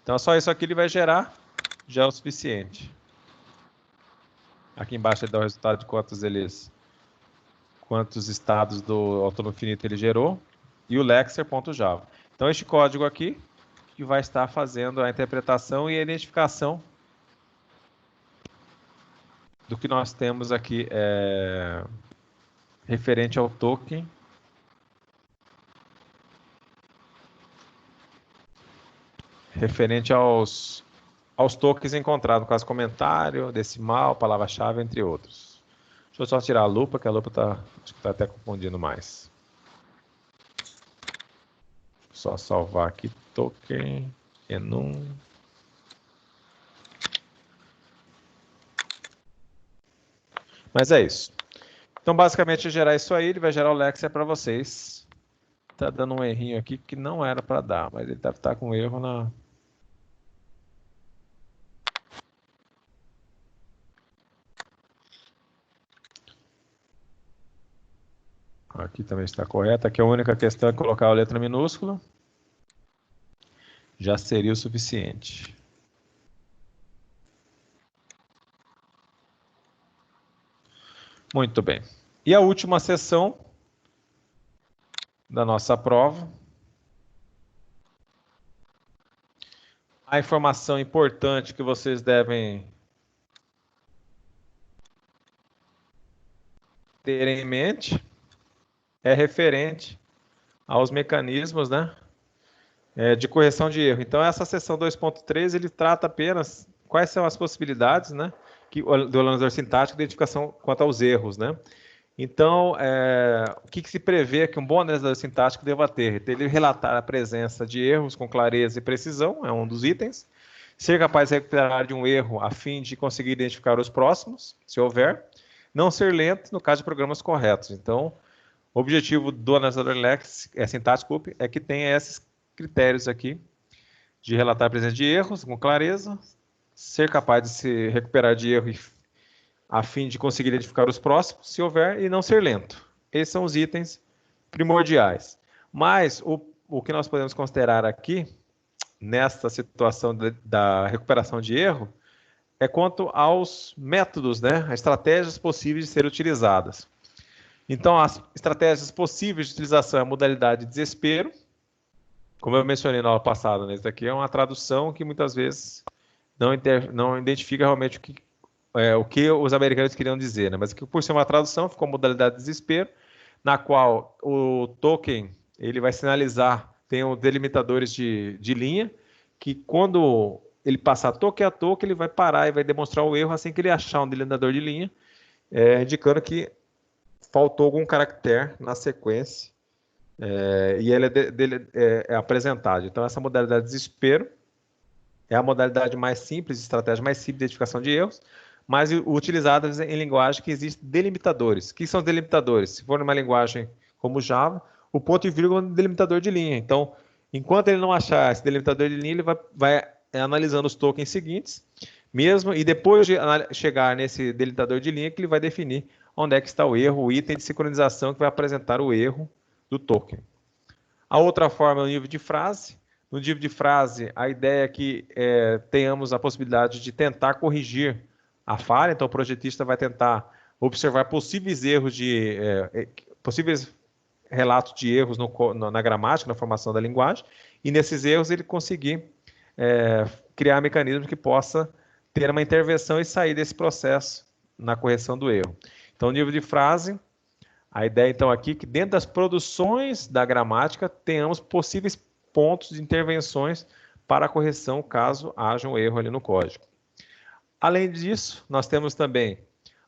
Então só isso aqui ele vai gerar, já é o suficiente. Aqui embaixo ele dá o resultado de quantos estados do autônomo finito ele gerou e o lexer.java. Então este código aqui que vai estar fazendo a interpretação e a identificação do que nós temos aqui referente ao token. Referente aos tokens encontrados, no caso comentário, decimal, palavra-chave, entre outros. Deixa eu só tirar a lupa, que a lupa está até confundindo mais. Só salvar aqui, token, enum. Mas é isso. Então, basicamente, gerar isso aí, ele vai gerar o lexer para vocês. Está dando um errinho aqui que não era para dar, mas ele deve estar com erro na... Aqui também está correto. Aqui a única questão é colocar a letra minúscula. Já seria o suficiente. Muito bem. E a última sessão da nossa prova. A informação importante que vocês devem ter em mente é referente aos mecanismos, né, de correção de erro. Então, essa seção 2.3, ele trata apenas quais são as possibilidades, né, do analisador sintático de identificação quanto aos erros, né. Então, o que se prevê que um bom analisador sintático deva ter? Ele relatar a presença de erros com clareza e precisão, é um dos itens. Ser capaz de recuperar de um erro a fim de conseguir identificar os próximos, se houver. Não ser lento no caso de programas corretos. Então, o objetivo do analisador sintático é que tenha esses critérios aqui de relatar a presença de erros com clareza, ser capaz de se recuperar de erro a fim de conseguir identificar os próximos, se houver, e não ser lento. Esses são os itens primordiais. Mas o que nós podemos considerar aqui, nesta situação da recuperação de erro, é quanto aos métodos, né, as estratégias possíveis de serem utilizadas. Então, as estratégias possíveis de utilização é a modalidade de desespero. Como eu mencionei na aula passada, né, isso aqui é uma tradução que muitas vezes não identifica realmente o que os americanos queriam dizer, né? Mas que por ser uma tradução, ficou modalidade de desespero, na qual o token ele vai sinalizar, tem os delimitadores de linha, que quando ele passar token a token, ele vai parar e vai demonstrar o erro assim que ele achar um delimitador de linha, indicando que faltou algum caractere na sequência, e ele é apresentado. Então, essa modalidade de desespero é a modalidade mais simples, estratégia mais simples de identificação de erros, mas utilizada em linguagem que existem delimitadores. O que são os delimitadores? Se for numa linguagem como Java, o ponto e vírgula é um delimitador de linha. Então, enquanto ele não achar esse delimitador de linha, ele vai analisando os tokens seguintes, mesmo, e depois de chegar nesse delimitador de linha, que ele vai definir onde é que está o erro, o item de sincronização que vai apresentar o erro do token. A outra forma é o nível de frase. No nível de frase, a ideia é que tenhamos a possibilidade de tentar corrigir a falha. Então, o projetista vai tentar observar possíveis erros possíveis relatos de erros na gramática, na formação da linguagem, e nesses erros ele conseguir criar mecanismos que possa ter uma intervenção e sair desse processo na correção do erro. Então, nível de frase, a ideia então aqui é que dentro das produções da gramática tenhamos possíveis pontos de intervenções para a correção caso haja um erro ali no código. Além disso, nós temos também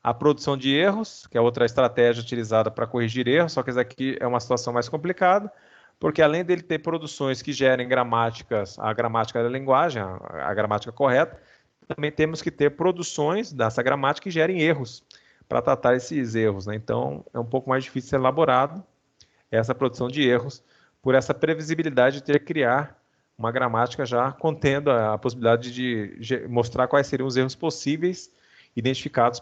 a produção de erros, que é outra estratégia utilizada para corrigir erros, só que isso aqui é uma situação mais complicada, porque além dele ter produções que gerem a gramática da linguagem, a gramática correta, também temos que ter produções dessa gramática que gerem erros, para tratar esses erros, né? Então, é um pouco mais difícil ser elaborado essa produção de erros, por essa previsibilidade de ter que criar uma gramática já contendo a possibilidade de mostrar quais seriam os erros possíveis identificados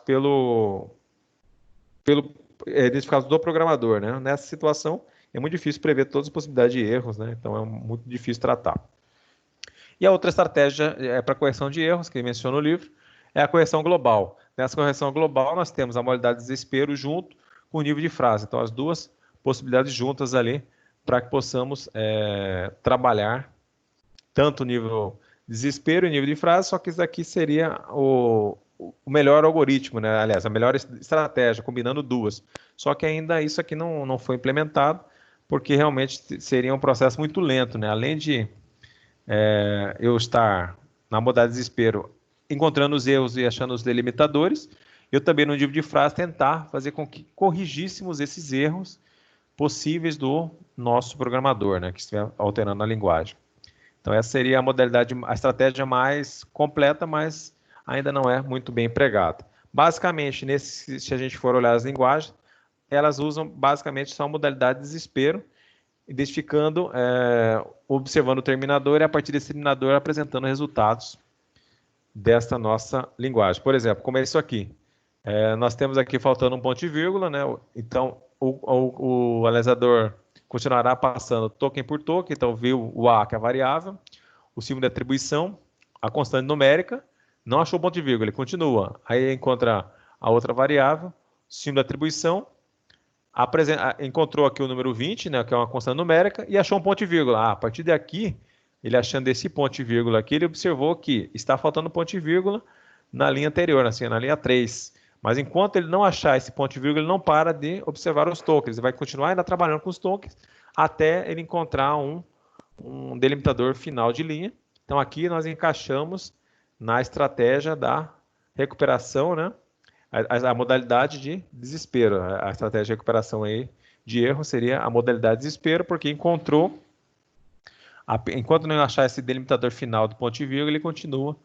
identificados do programador, né? Nessa situação, é muito difícil prever todas as possibilidades de erros, né? Então, é muito difícil tratar. E a outra estratégia para correção de erros, que menciona no livro, é a correção global. Nessa correção global, nós temos a modalidade de desespero junto com o nível de frase. Então, as duas possibilidades juntas ali para que possamos trabalhar tanto o nível de desespero e o nível de frase, só que isso daqui seria o melhor algoritmo, né? Aliás, a melhor estratégia, combinando duas. Só que ainda isso aqui não foi implementado, porque realmente seria um processo muito lento, né? Além de eu estar na modalidade de desespero encontrando os erros e achando os delimitadores, eu também no nível de frase tentar fazer com que corrigíssemos esses erros possíveis do nosso programador, né, que estiver alterando a linguagem. Então essa seria a estratégia mais completa, mas ainda não é muito bem empregada. Basicamente, se a gente for olhar as linguagens, elas usam basicamente só a modalidade de desespero, identificando, observando o terminador e a partir desse terminador apresentando resultados desta nossa linguagem. Por exemplo, como é isso aqui. Nós temos aqui faltando um ponto e vírgula, né? Então, o analisador continuará passando token por token, então viu o A, que é a variável, o símbolo de atribuição, a constante numérica, não achou ponto e vírgula, ele continua. Aí encontra a outra variável, símbolo de atribuição, encontrou aqui o número 20, né, que é uma constante numérica, e achou um ponto e vírgula. A partir daqui, ele achando esse ponto e vírgula aqui, ele observou que está faltando ponto e vírgula na linha anterior, assim, na linha 3. Mas enquanto ele não achar esse ponto e vírgula, ele não para de observar os tokens. Ele vai continuar ainda trabalhando com os tokens até ele encontrar um delimitador final de linha. Então aqui nós encaixamos na estratégia da recuperação, né? A modalidade de desespero. A estratégia de recuperação aí de erro seria a modalidade de desespero, porque enquanto não achar esse delimitador final do ponto e vírgula, ele continua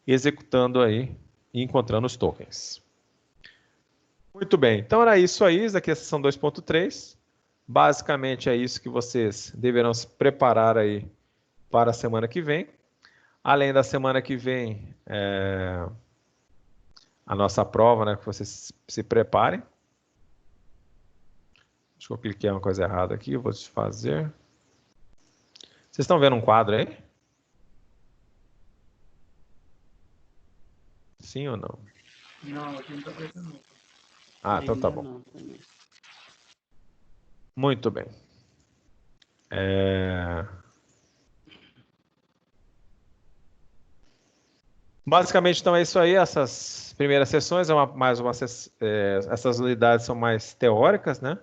executando aí e encontrando os tokens. Muito bem, então era isso aí, isso aqui é a sessão 2.3. Basicamente é isso que vocês deverão se preparar aí para a semana que vem. Além da semana que vem, a nossa prova, né, que vocês se preparem. Acho que eu cliquei uma coisa errada aqui, eu vou desfazer. Vocês estão vendo um quadro aí? Sim ou não? Não, aqui não está vendo não. Ah, então tá bom. Muito bem. Basicamente, então, é isso aí. Essas primeiras sessões, essas unidades são mais teóricas, né?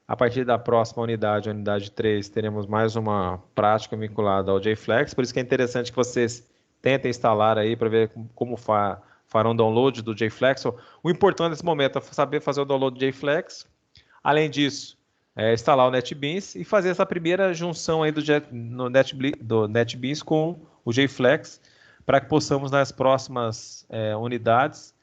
A partir da próxima unidade, a unidade 3, teremos mais uma prática vinculada ao JFlex. Por isso que é interessante que vocês tentem instalar aí para ver como farão download do JFlex. O importante nesse momento é saber fazer o download do JFlex. Além disso, instalar o NetBeans e fazer essa primeira junção aí do NetBeans com o JFlex, para que possamos, nas próximas unidades,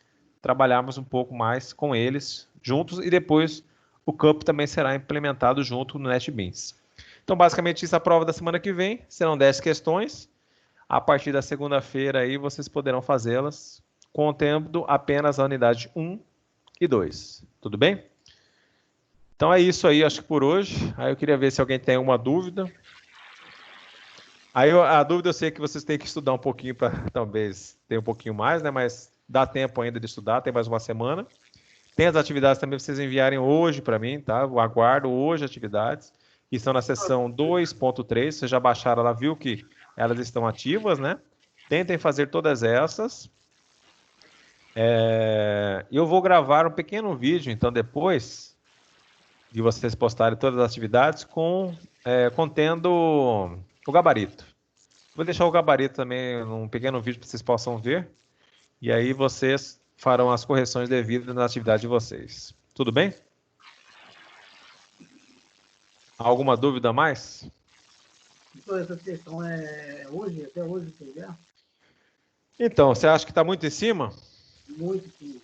trabalharmos um pouco mais com eles juntos, e depois o CUP também será implementado junto no NetBeans. Então, basicamente, isso é a prova da semana que vem. Serão 10 questões. A partir da segunda-feira, aí, vocês poderão fazê-las contendo apenas a unidade 1 e 2. Tudo bem? Então, é isso aí, acho que por hoje. Aí eu queria ver se alguém tem alguma dúvida. Aí a dúvida eu sei que vocês têm que estudar um pouquinho para talvez ter um pouquinho mais, né? Mas dá tempo ainda de estudar, tem mais uma semana. Tem as atividades também para vocês enviarem hoje para mim, tá? Eu aguardo hoje atividades, que estão na seção 2.3. Vocês já baixaram lá, viu que elas estão ativas, né? Tentem fazer todas essas. Eu vou gravar um pequeno vídeo, então, depois de vocês postarem todas as atividades, contendo o gabarito. Vou deixar o gabarito também num pequeno vídeo para vocês possam ver. E aí vocês farão as correções devidas na atividade de vocês. Tudo bem? Alguma dúvida a mais? Então, essa questão é hoje, até hoje, você vê? Então, você acha que está muito em cima? Muito sim.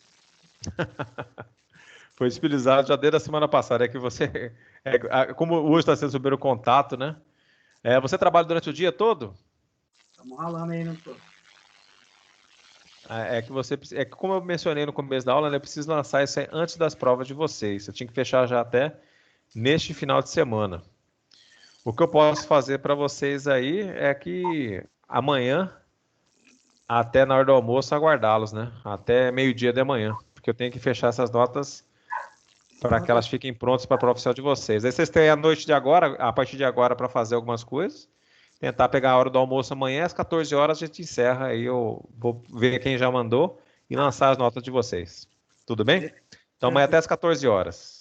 Foi disponibilizado já desde a semana passada. É que você, como hoje está sendo sobre o contato, né? Você trabalha durante o dia todo? Estamos ralando aí, não tô. Que como eu mencionei no começo da aula, né, eu preciso lançar isso aí antes das provas de vocês. Eu tinha que fechar já até neste final de semana. O que eu posso fazer para vocês aí é que amanhã, até na hora do almoço, aguardá-los, né? Até meio-dia de manhã, porque eu tenho que fechar essas notas para que elas fiquem prontas para a prova oficial de vocês. Aí vocês têm a noite de agora, a partir de agora, para fazer algumas coisas. Tentar pegar a hora do almoço amanhã, às 14 horas a gente encerra, aí eu vou ver quem já mandou e lançar as notas de vocês. Tudo bem? Então amanhã até às 14 horas.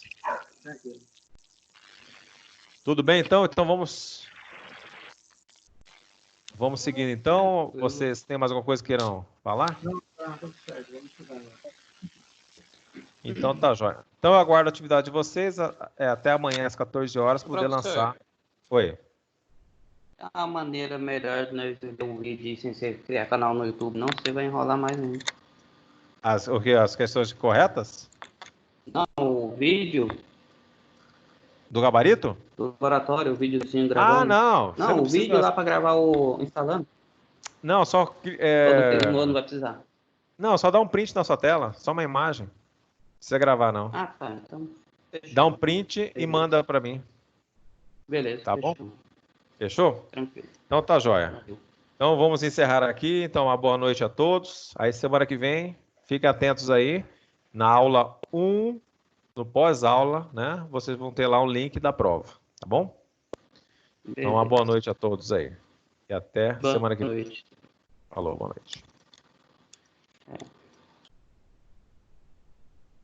Tudo bem, então? Então vamos seguindo, então. Vocês têm mais alguma coisa que queiram falar? Não, tá tudo certo, vamos estudar agora. Então tá, jóia. Então eu aguardo a atividade de vocês até amanhã às 14 horas, para poder lançar. Oi. A maneira melhor de nós ver um vídeo sem você criar canal no YouTube, não, você vai enrolar mais ainda. As questões corretas? Não, o vídeo Do gabarito? do laboratório, o videozinho gravando. Ah, não. Não, o vídeo lá para gravar instalando. Não, só... Não vai precisar. Não, só dá um print na sua tela, só uma imagem. Não precisa gravar, não. Ah, tá. Então, fechou. Dá um print e manda para mim. Beleza, tá fechou. Bom? Fechou? Tranquilo. Então tá jóia. Então vamos encerrar aqui. Então uma boa noite a todos. Aí semana que vem, fiquem atentos aí na aula 1 no pós-aula, né, vocês vão ter lá um link da prova, tá bom? Então, uma boa noite a todos aí. E até semana que vem. Boa noite. Falou, boa noite.